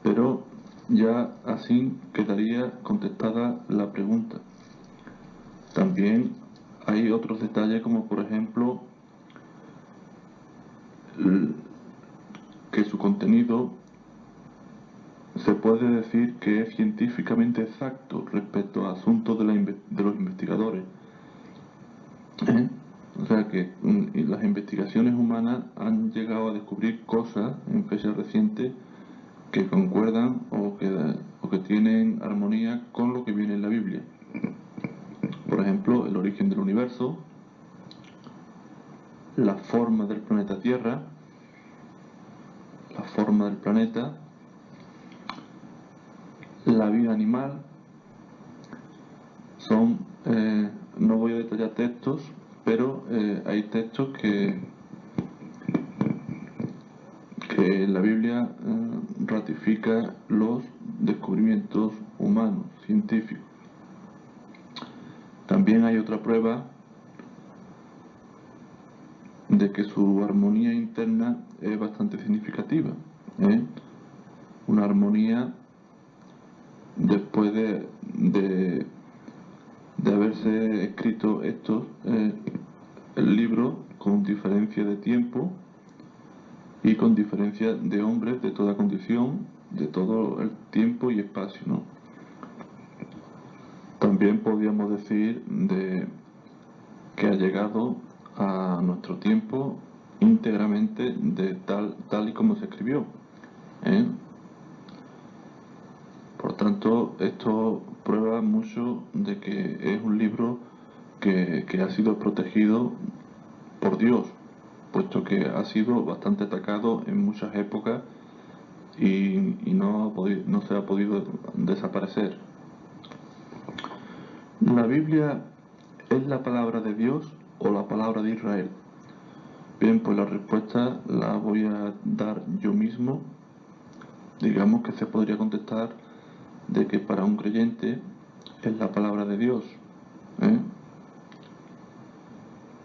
pero ya así quedaría contestada la pregunta. También hay otros detalles, como por ejemplo que su contenido se puede decir que es científicamente exacto respecto a asuntos de los investigadores. O sea que las investigaciones humanas han llegado a descubrir cosas en fecha reciente que concuerdan o que tienen armonía con lo que viene en la Biblia. Por ejemplo, el origen del universo, la forma del planeta Tierra, la forma del planeta, la vida animal. No voy a detallar textos, pero hay textos que la Biblia ratifica los descubrimientos humanos, científicos. También hay otra prueba de que su armonía interna es bastante significativa. Una armonía después de haberse escrito el libro con diferencia de tiempo y con diferencia de hombres de toda condición, de todo el tiempo y espacio, ¿no? también podríamos decir de que ha llegado a nuestro tiempo íntegramente de tal y como se escribió. Por tanto, esto prueba mucho de que es un libro que ha sido protegido por Dios, puesto que ha sido bastante atacado en muchas épocas y no se ha podido desaparecer. ¿La Biblia es la palabra de Dios o la palabra de Israel? Bien, pues la respuesta la voy a dar yo mismo. Digamos que se podría contestar de que para un creyente es la palabra de Dios.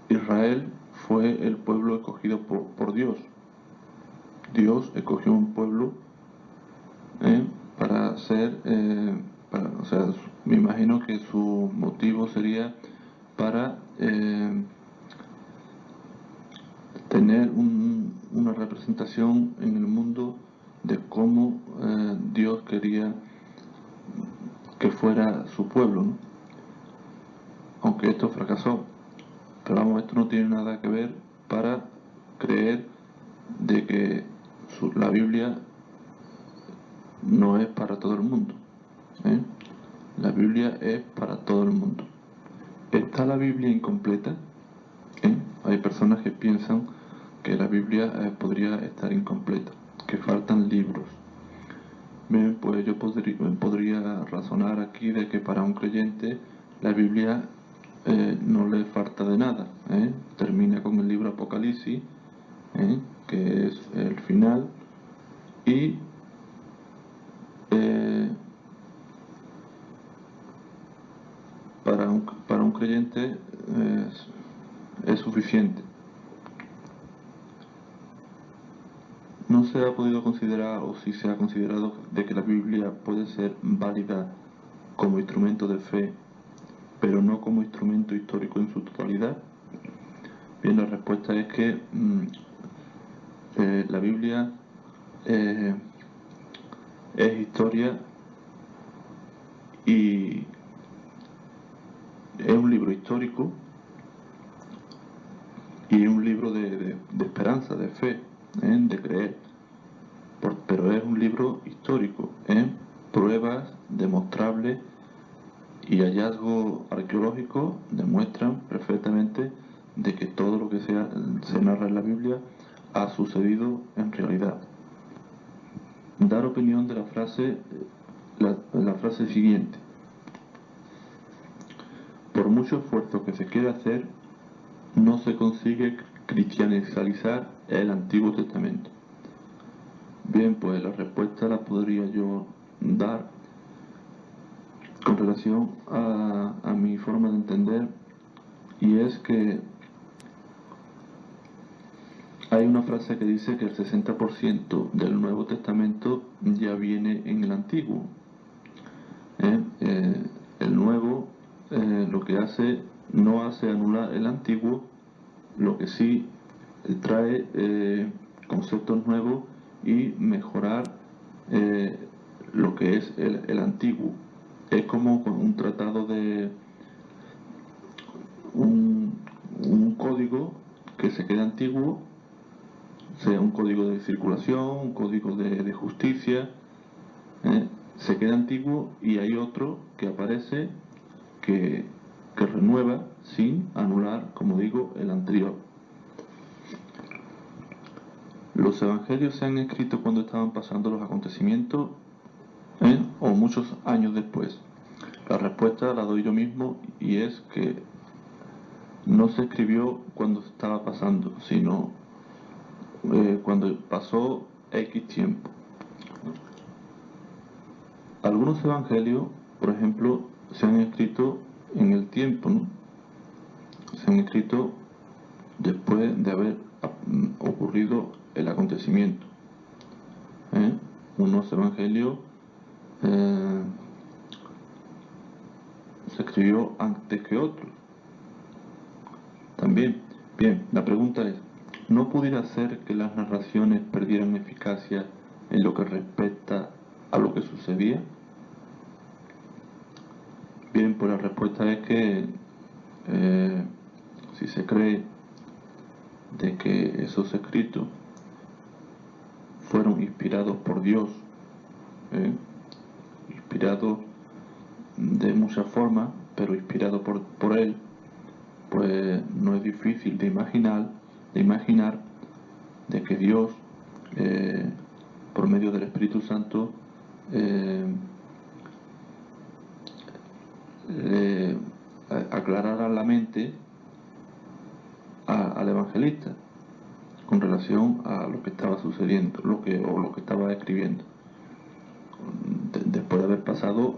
Israel fue el pueblo escogido por Dios. Dios escogió un pueblo para ser, o sea, me imagino que su motivo sería para tener una representación en el mundo de cómo Dios quería que fuera su pueblo, ¿no? Aunque esto fracasó. Pero vamos, esto no tiene nada que ver para creer de que la Biblia no es para todo el mundo. La Biblia es para todo el mundo. ¿Está la Biblia incompleta? Hay personas que piensan que la Biblia podría estar incompleta, que faltan libros. Bien, pues yo podría razonar aquí de que para un creyente la Biblia no le falta de nada. Termina con el libro Apocalipsis, que es el final, y para un creyente es suficiente. No se ha podido considerar, o si se ha considerado, de que la Biblia puede ser válida como instrumento de fe, pero no como instrumento histórico en su totalidad. Bien, la respuesta es que la Biblia es historia y es un libro histórico y un libro de esperanza, de fe, de creer. Pero es un libro histórico, pruebas demostrables y hallazgos arqueológicos demuestran perfectamente de que todo lo que se narra en la Biblia ha sucedido en realidad. Dar opinión de la frase siguiente: por mucho esfuerzo que se quiera hacer, no se consigue cristianizar el Antiguo Testamento. Bien, pues la respuesta la podría yo dar con relación a mi forma de entender, y es que hay una frase que dice que el 60% del Nuevo Testamento ya viene en el Antiguo. El Nuevo lo que hace, no hace anular el Antiguo, lo que sí trae conceptos nuevos y mejorar lo que es el Antiguo. Es como un tratado de un código que se queda antiguo, sea un código de circulación, un código de justicia, se queda antiguo, y hay otro que aparece que renueva sin anular, como digo, el anterior. Los evangelios se han escrito cuando estaban pasando los acontecimientos o muchos años después. La respuesta la doy yo mismo, y es que no se escribió cuando estaba pasando, sino cuando pasó X tiempo. Algunos evangelios, por ejemplo, se han escrito en el tiempo, ¿no? Se han escrito después de haber ocurrido el acontecimiento. Unos evangelios se escribió antes que otros. También, bien, la pregunta es: ¿no pudiera ser que las narraciones perdieran eficacia en lo que respecta a lo que sucedía? Bien, Bien, pues la respuesta es que si se cree de que esos escritos fueron inspirados por Dios, inspirados de muchas formas, pero inspirados por Él, pues no es difícil de imaginar de que Dios, por medio del Espíritu Santo, le aclarara la mente al evangelista con relación a lo que estaba sucediendo, lo que estaba escribiendo, después de haber pasado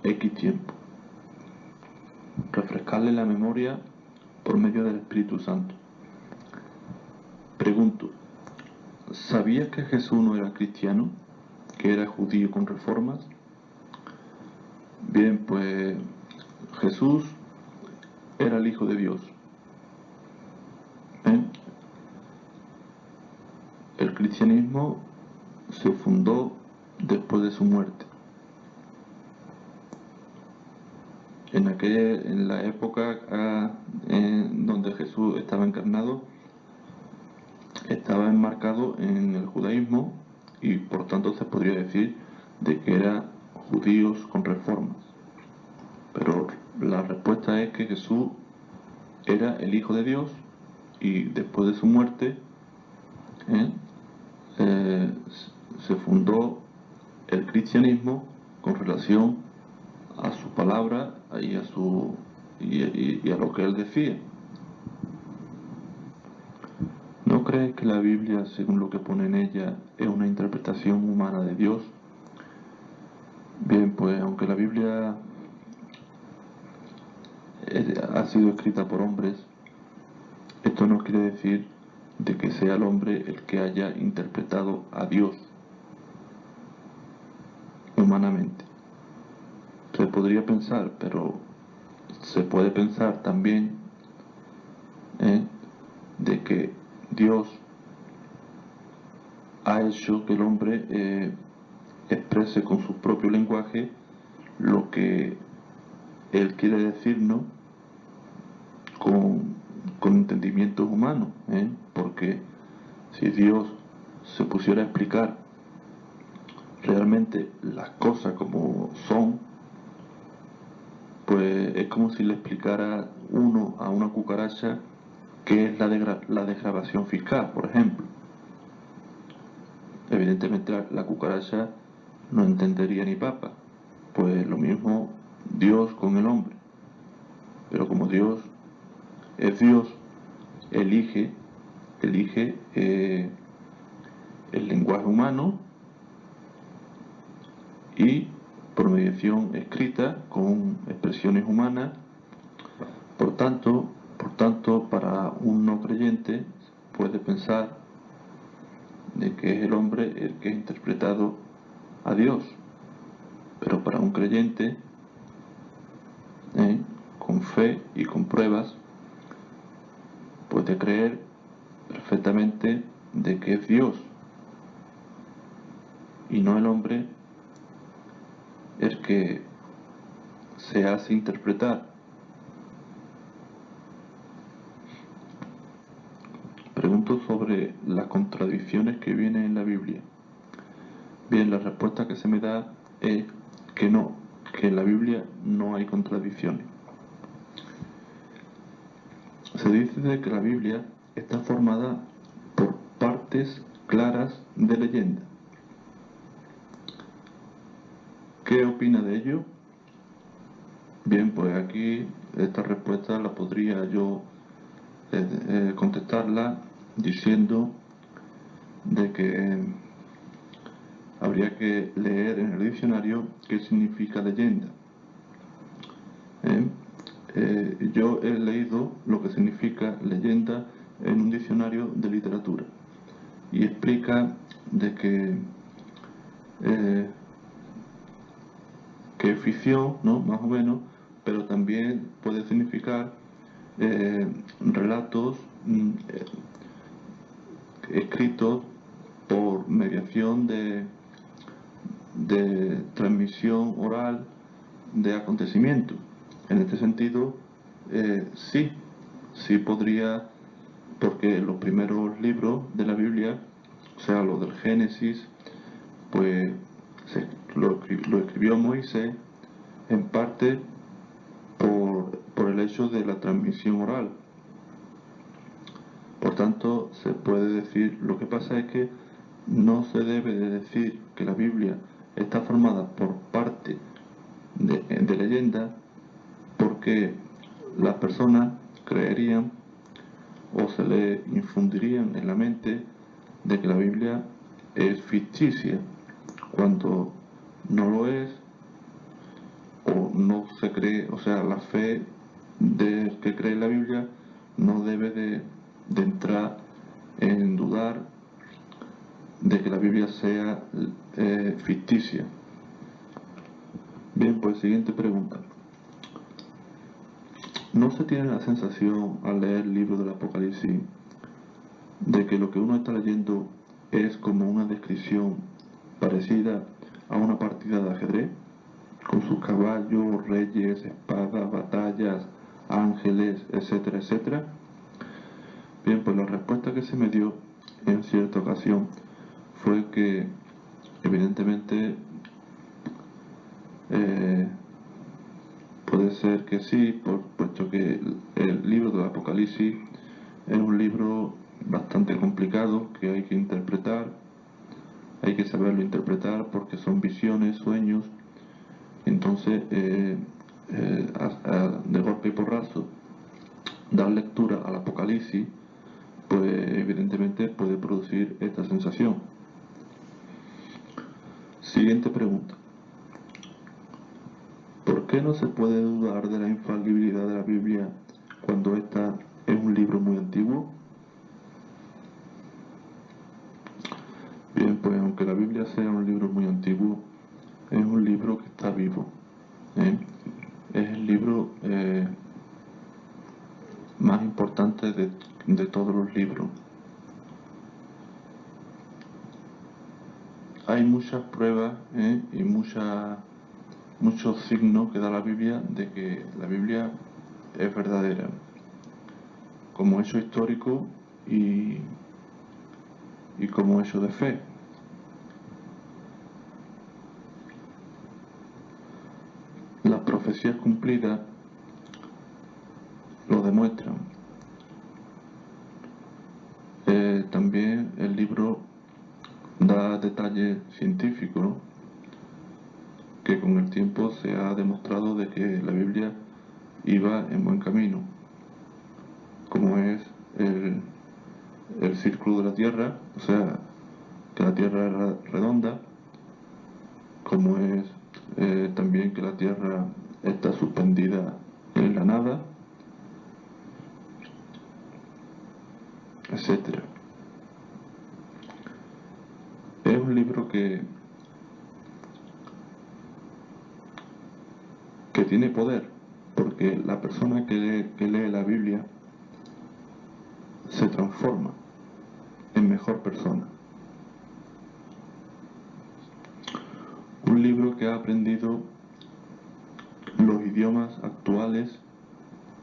X tiempo. Refrescarle la memoria por medio del Espíritu Santo. Pregunto, ¿sabías que Jesús no era cristiano? ¿Que era judío con reformas? Bien, pues Jesús era el Hijo de Dios. El cristianismo se fundó después de su muerte. En la época donde Jesús estaba encarnado, estaba enmarcado en el judaísmo y por tanto se podría decir de que era judíos con reformas. Pero la respuesta es que Jesús era el Hijo de Dios y después de su muerte se fundó el cristianismo con relación a su palabra y a lo que él decía. ¿No crees que la Biblia, según lo que pone en ella, es una interpretación humana de Dios? Bien, pues aunque la Biblia ha sido escrita por hombres, esto no quiere decir de que sea el hombre el que haya interpretado a Dios humanamente. Se podría pensar, pero se puede pensar también de que Dios ha hecho que el hombre exprese con su propio lenguaje lo que él quiere decirnos con entendimientos humanos, porque si Dios se pusiera a explicar realmente las cosas como son, pues es como si le explicara uno a una cucaracha qué es la degradación fiscal, por ejemplo. Evidentemente la cucaracha no entendería ni papa. Pues lo mismo Dios con el hombre. Pero como Dios es Dios, elige el lenguaje humano y por mediación escrita con expresiones humanas. Por tanto, para un no creyente puede pensar de que es el hombre el que ha interpretado a Dios, pero para un creyente, con fe y con pruebas, puede creer perfectamente de que es Dios y no el hombre el que se hace interpretar. Pregunto sobre las contradicciones que vienen en la Biblia. Bien, la respuesta que se me da es que no, que en la Biblia no hay contradicciones. Se dice de que la Biblia está formada por partes claras de leyenda. ¿Qué opina de ello? Bien, pues aquí esta respuesta la podría yo contestarla diciendo de que habría que leer en el diccionario qué significa leyenda. Yo he leído lo que significa leyenda en un diccionario de literatura y explica de que es ficción, ¿no? Más o menos, pero también puede significar relatos escritos por mediación de transmisión oral de acontecimientos. En este sentido, sí podría, porque los primeros libros de la Biblia, o sea, lo del Génesis, pues lo escribió Moisés en parte por el hecho de la transmisión oral. Por tanto, se puede decir, lo que pasa es que no se debe de decir que la Biblia está formada por parte de leyenda, porque las personas creerían o se le infundirían en la mente de que la Biblia es ficticia, cuando no lo es, o no se cree, o sea, la fe del que cree en la Biblia no debe de entrar en dudar de que la Biblia sea ficticia. Bien, pues siguiente pregunta. ¿No se tiene la sensación al leer el libro del Apocalipsis de que lo que uno está leyendo es como una descripción parecida a una partida de ajedrez, con sus caballos, reyes, espadas, batallas, ángeles, etcétera, etcétera? Bien, pues la respuesta que se me dio en cierta ocasión fue que evidentemente puede ser que sí, puesto que el libro del Apocalipsis es un libro bastante complicado que hay que interpretar, hay que saberlo interpretar porque son visiones, sueños. Entonces, de golpe y porrazo, dar lectura al Apocalipsis, pues evidentemente puede producir esta sensación. Siguiente pregunta. ¿Por qué no se puede dudar de la infalibilidad de la Biblia cuando esta es un libro muy antiguo? Bien, pues aunque la Biblia sea un libro muy antiguo, es un libro que está vivo. Es el libro más importante de todos los libros. Hay muchas pruebas y muchos signos que da la Biblia de que la Biblia es verdadera, como hecho histórico y como hecho de fe. Las profecías cumplidas lo demuestran. También el libro da detalles científicos, ¿no?, que con el tiempo se ha demostrado de que la Biblia iba en buen camino, como es el círculo de la Tierra, o sea, que la Tierra es redonda, como es también que la Tierra está suspendida en la nada, etcétera. Es un libro que tiene poder, porque la persona que lee la Biblia se transforma en mejor persona. Un libro que ha aprendido los idiomas actuales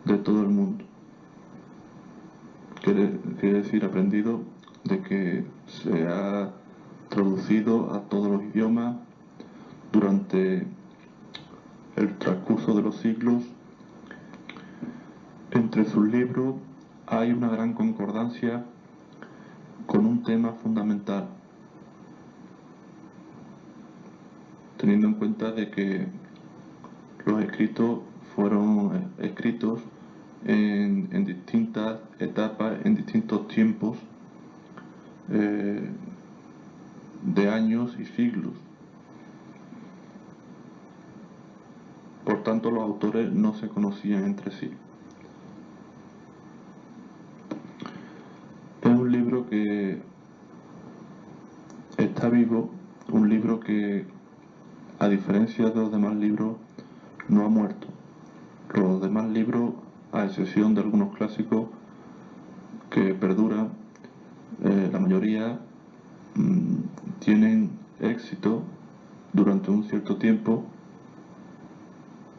de todo el mundo. Quiere decir aprendido de que se ha traducido a todos los idiomas durante el transcurso de los siglos. Entre sus libros hay una gran concordancia con un tema fundamental, teniendo en cuenta de que los escritos fueron escritos en distintas etapas, en distintos tiempos de años y siglos. Por tanto, los autores no se conocían entre sí. Es un libro que está vivo, un libro que, a diferencia de los demás libros, no ha muerto. Los demás libros, a excepción de algunos clásicos que perduran, la mayoría tienen éxito durante un cierto tiempo,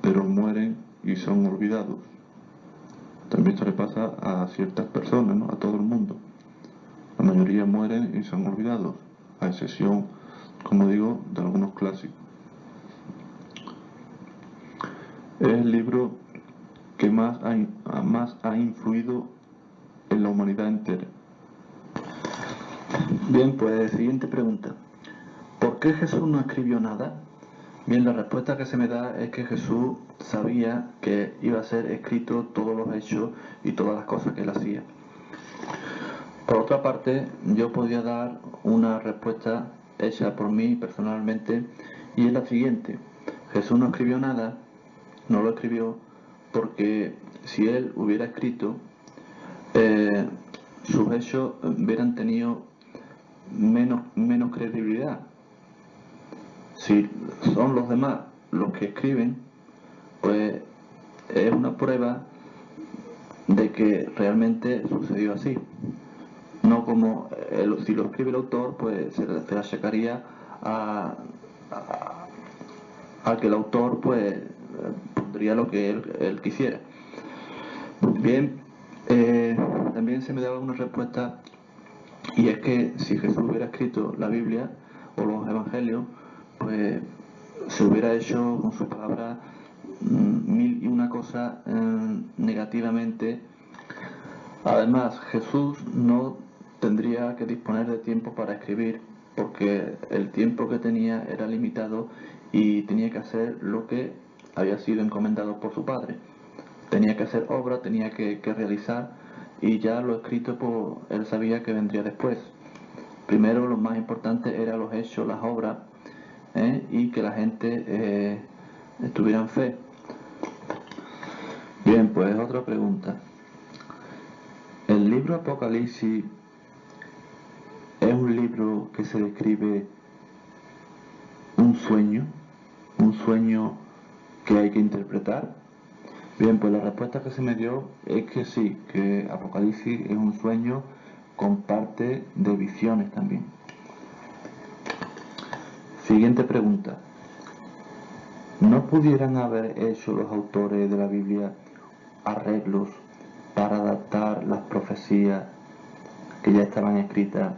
pero mueren y son olvidados. También esto le pasa a ciertas personas, ¿no? A todo el mundo. La mayoría mueren y son olvidados, a excepción, como digo, de algunos clásicos. Es el libro que más ha influido en la humanidad entera. Bien, pues siguiente pregunta. ¿Por qué Jesús no escribió nada? Bien, la respuesta que se me da es que Jesús sabía que iba a ser escrito todos los hechos y todas las cosas que él hacía. Por otra parte, yo podría dar una respuesta hecha por mí personalmente, y es la siguiente. Jesús no escribió nada, no lo escribió porque si él hubiera escrito, sus hechos hubieran tenido menos credibilidad. Si son los demás los que escriben, pues es una prueba de que realmente sucedió así. No como si lo escribe el autor, pues se le achacaría a que el autor pues pondría lo que él quisiera. Bien, también se me da una respuesta, y es que si Jesús hubiera escrito la Biblia o los Evangelios, pues se hubiera hecho con sus palabras mil y una cosas negativamente. Además, Jesús no tendría que disponer de tiempo para escribir, porque el tiempo que tenía era limitado y tenía que hacer lo que había sido encomendado por su Padre. Tenía que hacer obra, tenía que realizar, y ya lo escrito pues él sabía que vendría después. Primero lo más importante era los hechos, las obras, y que la gente estuviera en fe. Bien, pues otra pregunta. ¿El libro Apocalipsis es un libro que se describe un sueño que hay que interpretar? Bien, pues la respuesta que se me dio es que sí, que Apocalipsis es un sueño con parte de visiones también. Siguiente pregunta. ¿No pudieran haber hecho los autores de la Biblia arreglos para adaptar las profecías que ya estaban escritas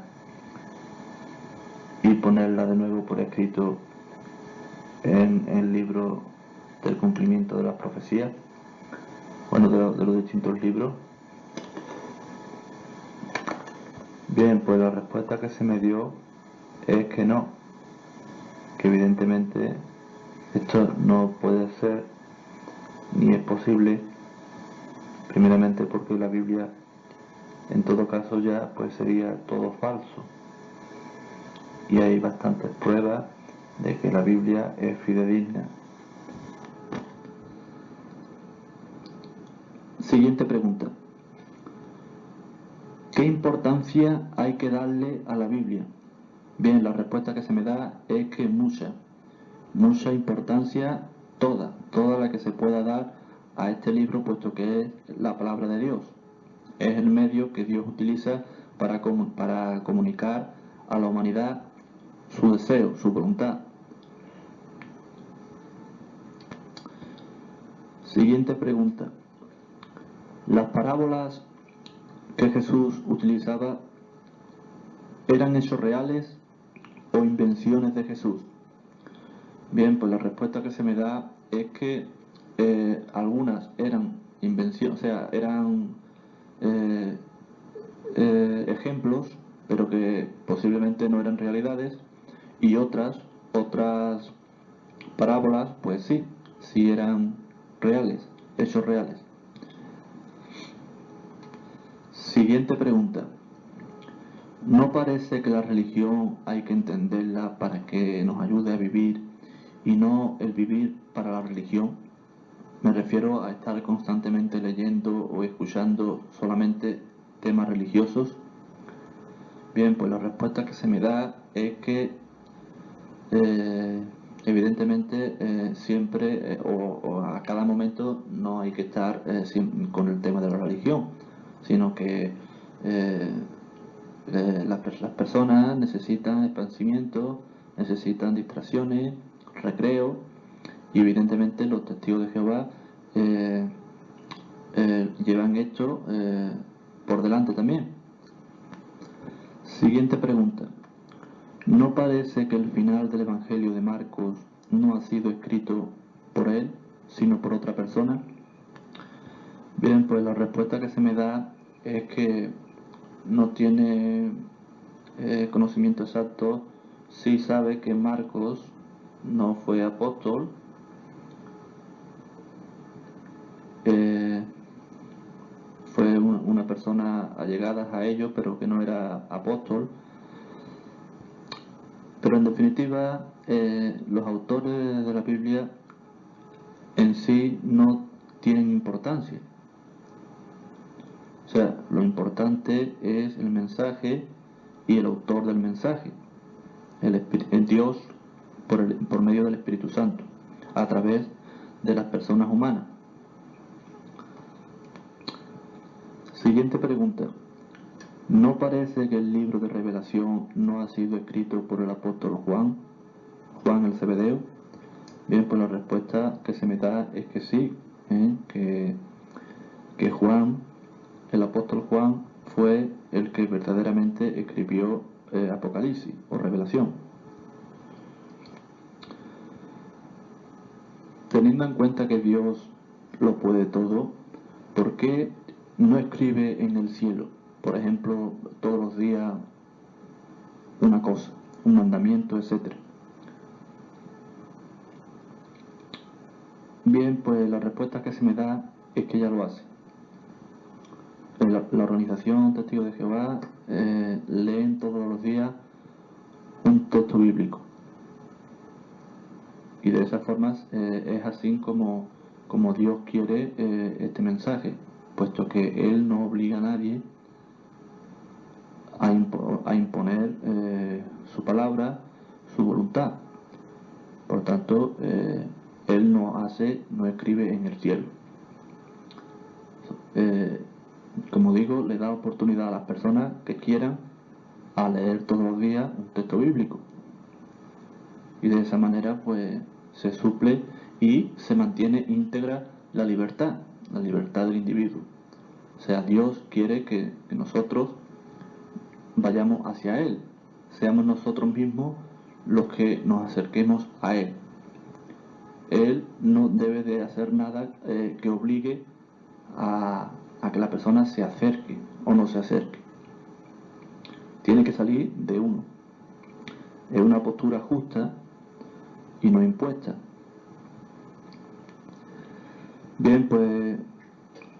y ponerlas de nuevo por escrito en el libro del cumplimiento de las profecías? Bueno, de los distintos libros. Bien, pues la respuesta que se me dio es que no, que evidentemente esto no puede ser ni es posible, primeramente porque la Biblia en todo caso ya pues sería todo falso, y hay bastantes pruebas de que la Biblia es fidedigna. Siguiente pregunta. ¿Qué importancia hay que darle a la Biblia? Bien, la respuesta que se me da es que mucha importancia, toda la que se pueda dar a este libro, puesto que es la palabra de Dios. Es el medio que Dios utiliza para comunicar a la humanidad su deseo, su voluntad. Siguiente pregunta. ¿Las parábolas que Jesús utilizaba eran hechos reales o invenciones de Jesús? Bien, pues la respuesta que se me da es que algunas eran invenciones, o sea, eran ejemplos, pero que posiblemente no eran realidades, y otras parábolas, pues sí eran reales, hechos reales. Siguiente pregunta. ¿No parece que la religión hay que entenderla para que nos ayude a vivir y no el vivir para la religión? Me refiero a estar constantemente leyendo o escuchando solamente temas religiosos. Bien, pues la respuesta que se me da es que evidentemente siempre o a cada momento no hay que estar con el tema de la religión, sino que las personas necesitan esparcimiento, necesitan distracciones, recreo, y evidentemente los testigos de Jehová llevan esto por delante también. Siguiente pregunta. ¿No parece que el final del Evangelio de Marcos no ha sido escrito por él, sino por otra persona? Bien, pues la respuesta que se me da es que no tiene conocimiento exacto. Sí sabe que Marcos no fue apóstol, fue una persona allegada a ellos, pero que no era apóstol. Pero en definitiva, los autores de la Biblia en sí no tienen importancia. O sea, lo importante es el mensaje y el autor del mensaje, el Dios por medio del Espíritu Santo, a través de las personas humanas. Siguiente pregunta. ¿No parece que el libro de Revelación no ha sido escrito por el apóstol Juan el Zebedeo? Bien, pues la respuesta que se me da es que sí, que Juan, el apóstol Juan, fue el que verdaderamente escribió Apocalipsis o Revelación. Teniendo en cuenta que Dios lo puede todo, ¿por qué no escribe en el cielo, por ejemplo, todos los días una cosa, un mandamiento, etcétera? Bien, pues la respuesta que se me da es que ya lo hace. La organización Testigos de Jehová leen todos los días un texto bíblico. Y de esas formas es así como Dios quiere este mensaje, puesto que Él no obliga a nadie a imponer su palabra, su voluntad. Por tanto, Él no escribe en el cielo. Como digo, le da oportunidad a las personas que quieran a leer todos los días un texto bíblico. Y de esa manera, pues, se suple y se mantiene íntegra la libertad del individuo. O sea, Dios quiere que nosotros vayamos hacia Él, seamos nosotros mismos los que nos acerquemos a Él. Él no debe de hacer nada que obligue a que la persona se acerque o no se acerque. Tiene que salir de uno. Es una postura justa y no impuesta. Bien, pues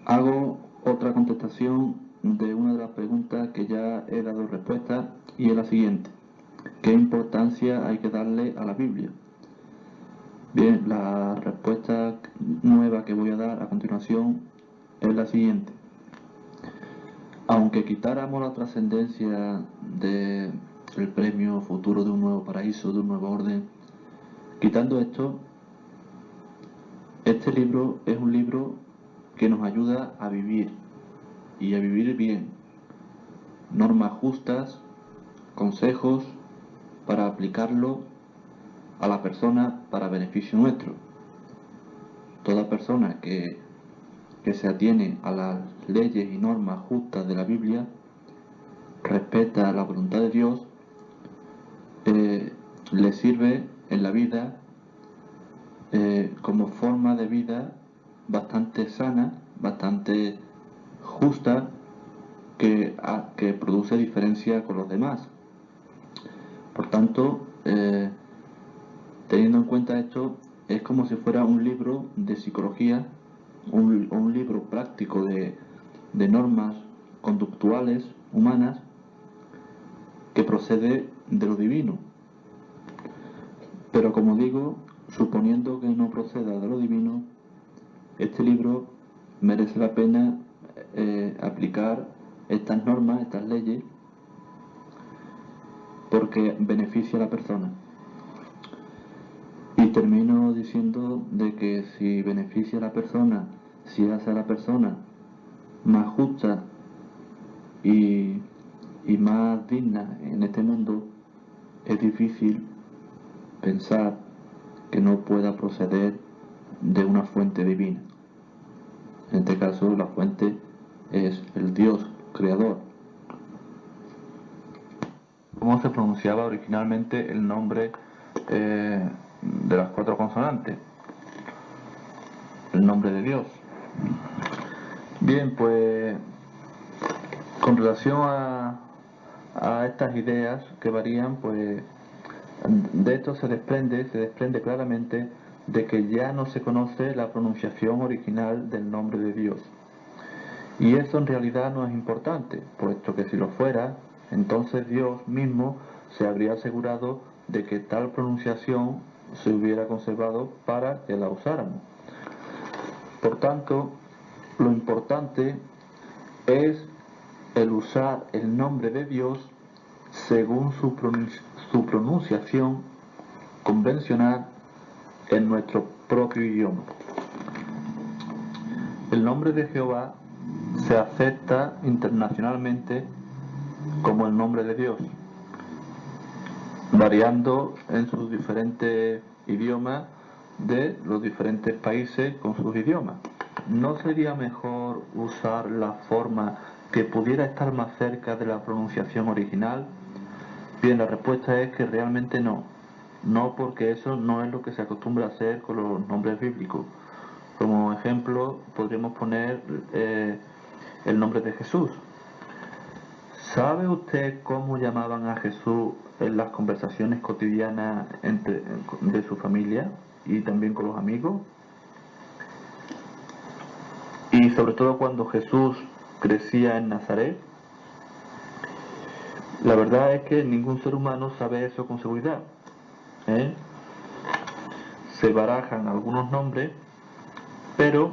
hago otra contestación de una de las preguntas que ya he dado respuesta, y es la siguiente. ¿Qué importancia hay que darle a la Biblia? Bien, la respuesta nueva que voy a dar a continuación es la siguiente. Aunque quitáramos la trascendencia del premio futuro de un nuevo paraíso, de un nuevo orden, quitando esto, este libro es un libro que nos ayuda a vivir y a vivir bien. Normas justas, consejos para aplicarlo a la persona para beneficio nuestro. Toda persona que se atiene a las leyes y normas justas de la Biblia, respeta la voluntad de Dios, le sirve en la vida como forma de vida bastante sana, bastante justa, que produce diferencia con los demás. Por tanto, teniendo en cuenta esto, es como si fuera un libro de psicología, un libro práctico de normas conductuales humanas que procede de lo divino. Pero como digo, suponiendo que no proceda de lo divino, este libro merece la pena aplicar estas normas, estas leyes, porque beneficia a la persona. Y termino diciendo de que si beneficia a la persona, si hace a la persona más justa y más digna en este mundo, es difícil pensar que no pueda proceder de una fuente divina. En este caso la fuente es el Dios creador. ¿Cómo se pronunciaba originalmente el nombre de las 4 consonantes? El nombre de Dios. Bien, pues con relación a estas ideas que varían, pues de esto se desprende claramente de que ya no se conoce la pronunciación original del nombre de Dios. Y eso en realidad no es importante, puesto que si lo fuera, entonces Dios mismo se habría asegurado de que tal pronunciación se hubiera conservado para que la usáramos. Por tanto, lo importante es el usar el nombre de Dios según su pronunciación convencional en nuestro propio idioma. El nombre de Jehová se acepta internacionalmente como el nombre de Dios, variando en sus diferentes idiomas de los diferentes países con sus idiomas. ¿No sería mejor usar la forma que pudiera estar más cerca de la pronunciación original? Bien, la respuesta es que realmente no. No, porque eso no es lo que se acostumbra a hacer con los nombres bíblicos. Como ejemplo, podríamos poner el nombre de Jesús. ¿Sabe usted cómo llamaban a Jesús en las conversaciones cotidianas de su familia y también con los amigos? Y sobre todo cuando Jesús crecía en Nazaret. La verdad es que ningún ser humano sabe eso con seguridad. Se barajan algunos nombres, pero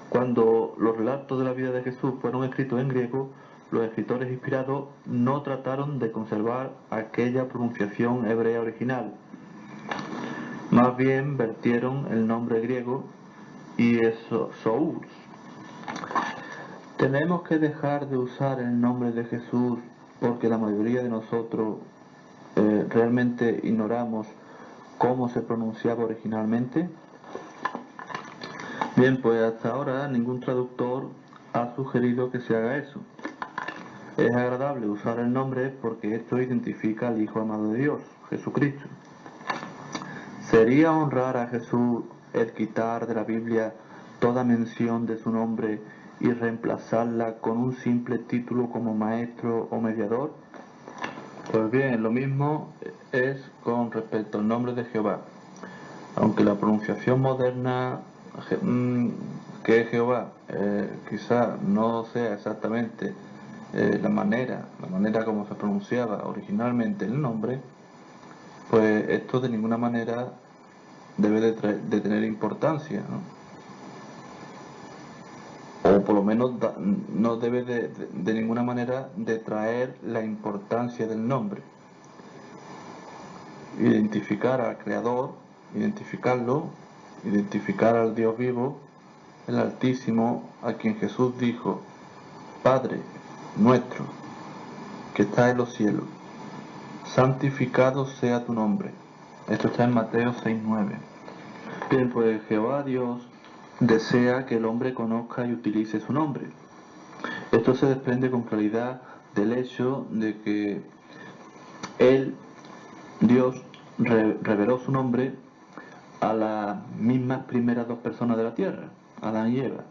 cuando los relatos de la vida de Jesús fueron escritos en griego, los escritores inspirados no trataron de conservar aquella pronunciación hebrea original. Más bien vertieron el nombre griego y eso, Sous. Tenemos que dejar de usar el nombre de Jesús porque la mayoría de nosotros realmente ignoramos cómo se pronunciaba originalmente. Bien, pues hasta ahora ningún traductor ha sugerido que se haga eso. Es agradable usar el nombre porque esto identifica al Hijo amado de Dios, Jesucristo. ¿Sería honrar a Jesús el quitar de la Biblia toda mención de su nombre y reemplazarla con un simple título como maestro o mediador? Pues bien, lo mismo es con respecto al nombre de Jehová. Aunque la pronunciación moderna que es Jehová quizá no sea exactamente la manera como se pronunciaba originalmente el nombre, pues esto de ninguna manera debe de tener importancia, ¿no? O por lo menos no debe de ninguna manera de traer la importancia del nombre. Identificar al Creador, identificar al Dios vivo, el Altísimo, a quien Jesús dijo: Padre nuestro que estás en los cielos, santificado sea tu nombre. Esto está en Mateo 6:9. Bien, pues Jehová Dios desea que el hombre conozca y utilice su nombre. Esto se desprende con claridad del hecho de que Él, Dios, reveló su nombre a las mismas primeras 2 personas de la tierra, Adán y Eva.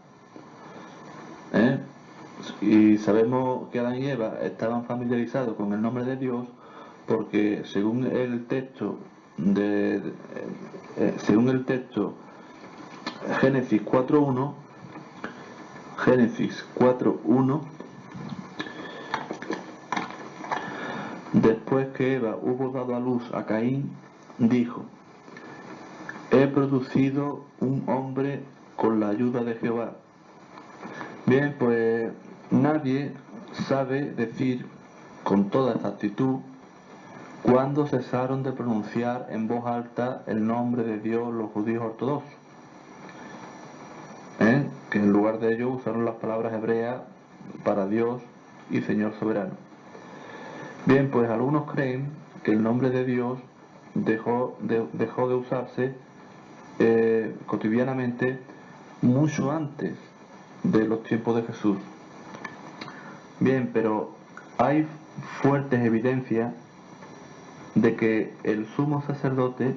Y sabemos que Adán y Eva estaban familiarizados con el nombre de Dios porque según el texto Génesis 4:1, después que Eva hubo dado a luz a Caín, dijo: he producido un hombre con la ayuda de Jehová. Bien, pues nadie sabe decir con toda exactitud cuándo cesaron de pronunciar en voz alta el nombre de Dios los judíos ortodoxos, que en lugar de ello usaron las palabras hebreas para Dios y Señor soberano. Bien, pues algunos creen que el nombre de Dios dejó de usarse cotidianamente mucho antes de los tiempos de Jesús. Bien, pero hay fuertes evidencias de que el sumo sacerdote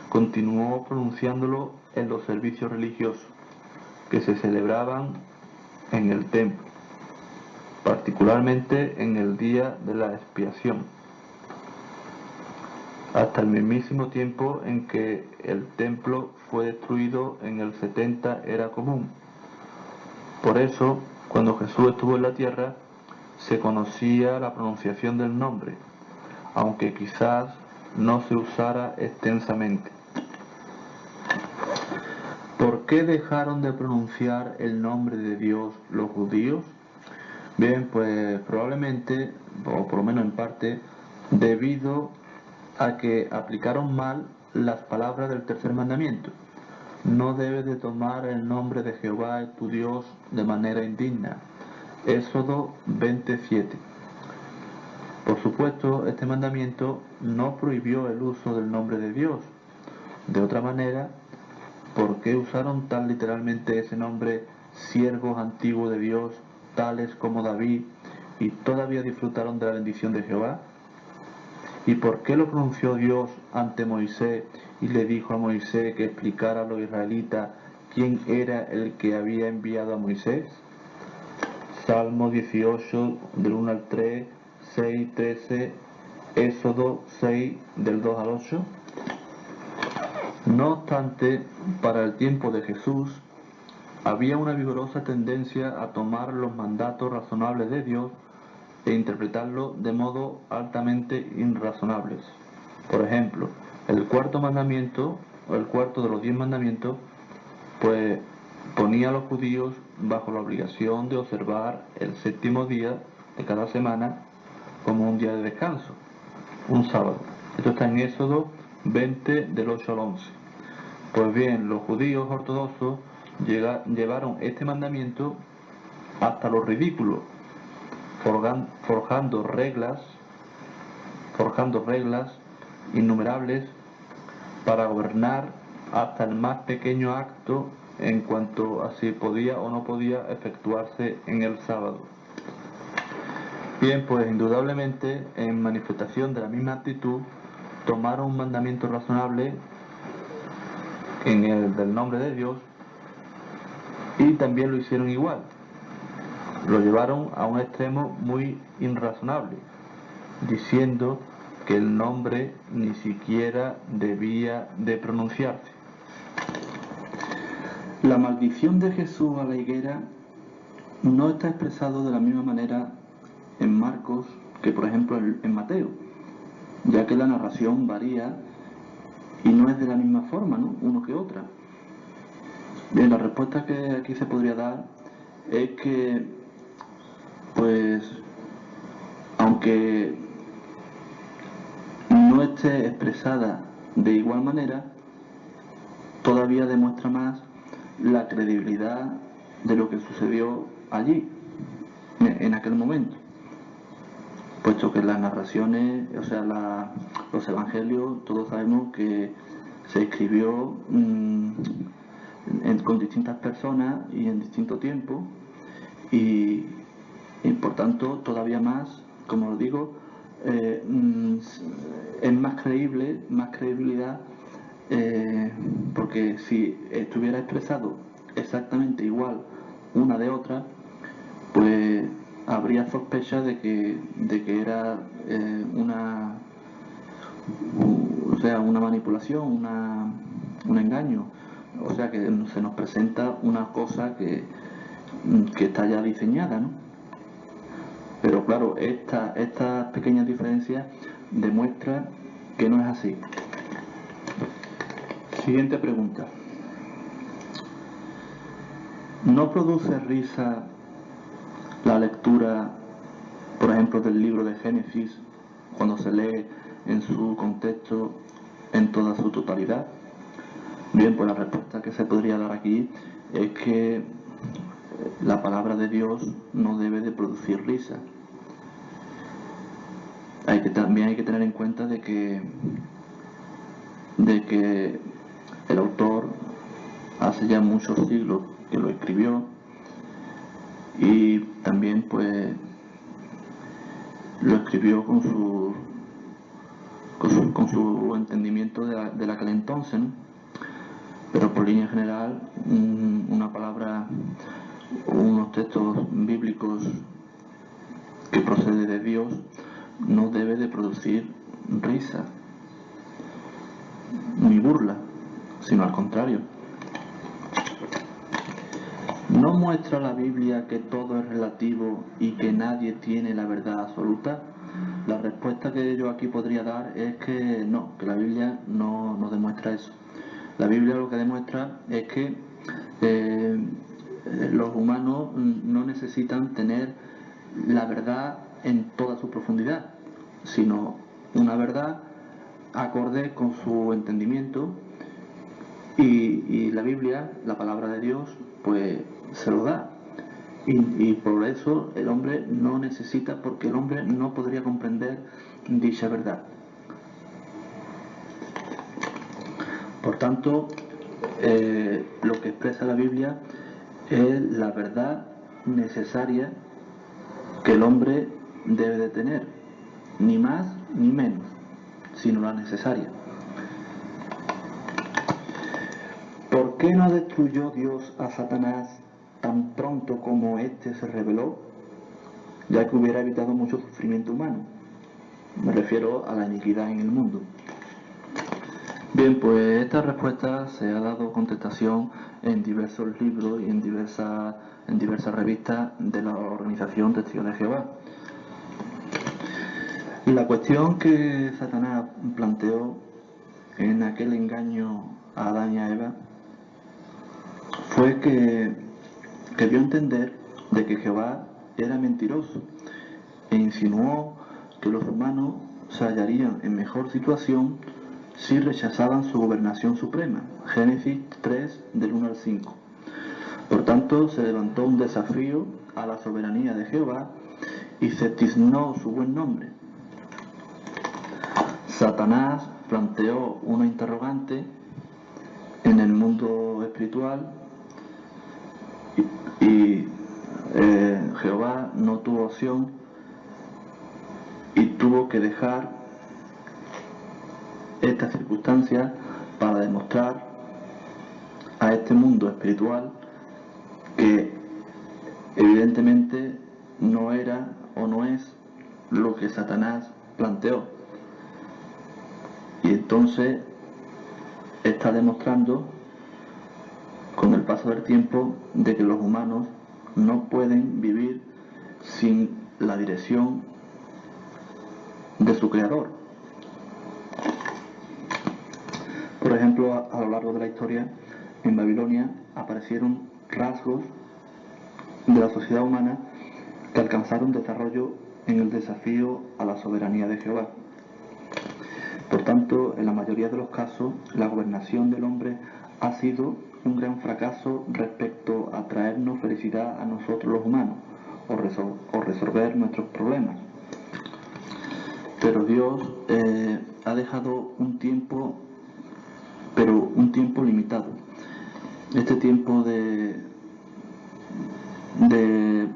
continuó pronunciándolo en los servicios religiosos que se celebraban en el templo, particularmente en el día de la expiación, hasta el mismísimo tiempo en que el templo fue destruido en el 70 era común. Por eso, cuando Jesús estuvo en la tierra, se conocía la pronunciación del nombre, aunque quizás no se usara extensamente. ¿Por qué dejaron de pronunciar el nombre de Dios los judíos? Bien, pues probablemente, o por lo menos en parte, debido a que aplicaron mal las palabras del tercer mandamiento. No debes de tomar el nombre de Jehová tu Dios de manera indigna. Éxodo 27. Por supuesto, este mandamiento no prohibió el uso del nombre de Dios. De otra manera, ¿por qué usaron tan literalmente ese nombre siervos antiguos de Dios, tales como David, y todavía disfrutaron de la bendición de Jehová? ¿Y por qué lo pronunció Dios ante Moisés y le dijo a Moisés que explicara a los israelitas quién era el que había enviado a Moisés? Salmo 18, del 1 al 3, 6, 13, Éxodo 6, del 2 al 8. No obstante, para el tiempo de Jesús, había una vigorosa tendencia a tomar los mandatos razonables de Dios e interpretarlos de modo altamente irrazonables. Por ejemplo, el cuarto mandamiento, o el cuarto de los 10 mandamientos, pues ponía a los judíos bajo la obligación de observar el séptimo día de cada semana como un día de descanso, un sábado. Esto está en Éxodo 20, del 8 al 11. Pues bien, los judíos ortodoxos llevaron este mandamiento hasta lo ridículo, forjando reglas innumerables para gobernar hasta el más pequeño acto en cuanto a si podía o no podía efectuarse en el sábado. Bien, pues indudablemente, en manifestación de la misma actitud, tomaron un mandamiento razonable en el del nombre de Dios y también lo hicieron igual. Lo llevaron a un extremo muy irrazonable, diciendo que el nombre ni siquiera debía de pronunciarse. La maldición de Jesús a la higuera no está expresado de la misma manera en Marcos que por ejemplo en Mateo, ya que la narración varía y no es de la misma forma, ¿no?, uno que otra. Bien, la respuesta que aquí se podría dar es que, pues, aunque no esté expresada de igual manera, todavía demuestra más la credibilidad de lo que sucedió allí, en aquel momento, puesto que las narraciones, o sea, los evangelios, todos sabemos que se escribió con distintas personas y en distinto tiempo, y por tanto todavía más, como lo digo, es más creíble, más credibilidad, porque si estuviera expresado exactamente igual una de otra, pues habría sospecha de que era una manipulación, un engaño. O sea que se nos presenta una cosa que está ya diseñada, ¿no? Pero claro, estas pequeñas diferencias demuestran que no es así. Siguiente pregunta. ¿No produce risa la lectura, por ejemplo, del libro de Génesis cuando se lee en su contexto en toda su totalidad? Bien, pues la respuesta que se podría dar aquí es que la palabra de Dios no debe de producir risa. También hay que tener en cuenta de que el autor hace ya muchos siglos que lo escribió, y también pues lo escribió con su entendimiento de aquel entonces, ¿no? Pero por línea general, una palabra, unos textos bíblicos que procede de Dios no debe de producir risa ni burla, sino al contrario. ¿No muestra la Biblia que todo es relativo y que nadie tiene la verdad absoluta? La respuesta que yo aquí podría dar es que no, que la Biblia no demuestra eso. La Biblia lo que demuestra es que los humanos no necesitan tener la verdad en toda su profundidad, sino una verdad acorde con su entendimiento, y la Biblia, la palabra de Dios, pues se lo da. Y por eso el hombre no necesita, porque el hombre no podría comprender dicha verdad. Por tanto, lo que expresa la Biblia es la verdad necesaria que el hombre debe de tener, ni más ni menos, sino la necesaria. ¿Por qué no destruyó Dios a Satanás tan pronto como éste se rebeló? Ya que hubiera evitado mucho sufrimiento humano. Me refiero a la iniquidad en el mundo. Bien, pues esta respuesta se ha dado contestación en diversos libros y en diversas revistas de la organización Testigos de Jehová. Y la cuestión que Satanás planteó en aquel engaño a Adán y a Eva fue que dio a entender de que Jehová era mentiroso e insinuó que los humanos se hallarían en mejor situación si rechazaban su gobernación suprema. Génesis 3, del 1 al 5. Por tanto, se levantó un desafío a la soberanía de Jehová y se tiznó su buen nombre. Satanás planteó una interrogante en el mundo espiritual y Jehová no tuvo opción y tuvo que dejar estas circunstancias para demostrar a este mundo espiritual que evidentemente no era o no es lo que Satanás planteó. Y entonces está demostrando con el paso del tiempo de que los humanos no pueden vivir sin la dirección de su creador. Por ejemplo, a lo largo de la historia, en Babilonia aparecieron rasgos de la sociedad humana que alcanzaron desarrollo en el desafío a la soberanía de Jehová. Por tanto, en la mayoría de los casos, la gobernación del hombre ha sido un gran fracaso respecto a traernos felicidad a nosotros los humanos o resolver nuestros problemas. Pero Dios ha dejado un tiempo, pero un tiempo limitado. Este tiempo de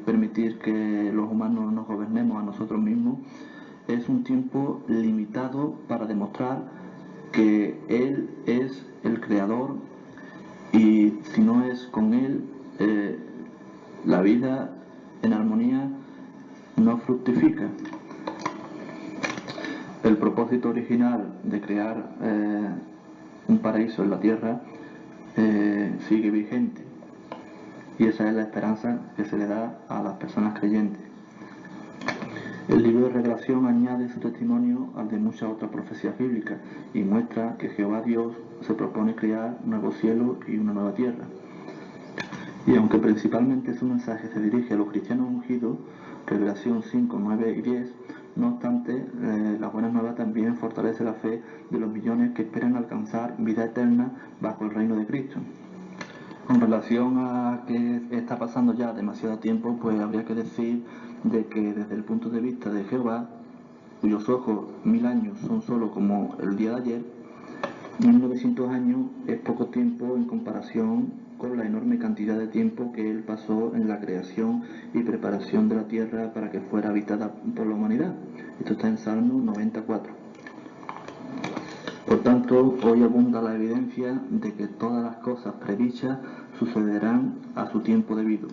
permitir que los humanos nos gobernemos a nosotros mismos es un tiempo limitado para demostrar que Él es el creador, y si no es con Él, la vida en armonía no fructifica. El propósito original de crear un paraíso en la tierra sigue vigente, y esa es la esperanza que se le da a las personas creyentes. El libro de Revelación añade su testimonio al de muchas otras profecías bíblicas y muestra que Jehová Dios se propone crear un nuevo cielo y una nueva tierra. Y aunque principalmente su mensaje se dirige a los cristianos ungidos, Revelación 5, 9 y 10, no obstante, la buena nueva también fortalece la fe de los millones que esperan alcanzar vida eterna bajo el reino de Cristo. Con relación a que está pasando ya demasiado tiempo, pues habría que decir de que desde el punto de vista de Jehová, cuyos ojos 1000 años son solo como el día de ayer, 1900 años es poco tiempo en comparación con la enorme cantidad de tiempo que él pasó en la creación y preparación de la tierra para que fuera habitada por la humanidad. Esto está en Salmo 94. Por tanto, hoy abunda la evidencia de que todas las cosas predichas sucederán a su tiempo debido.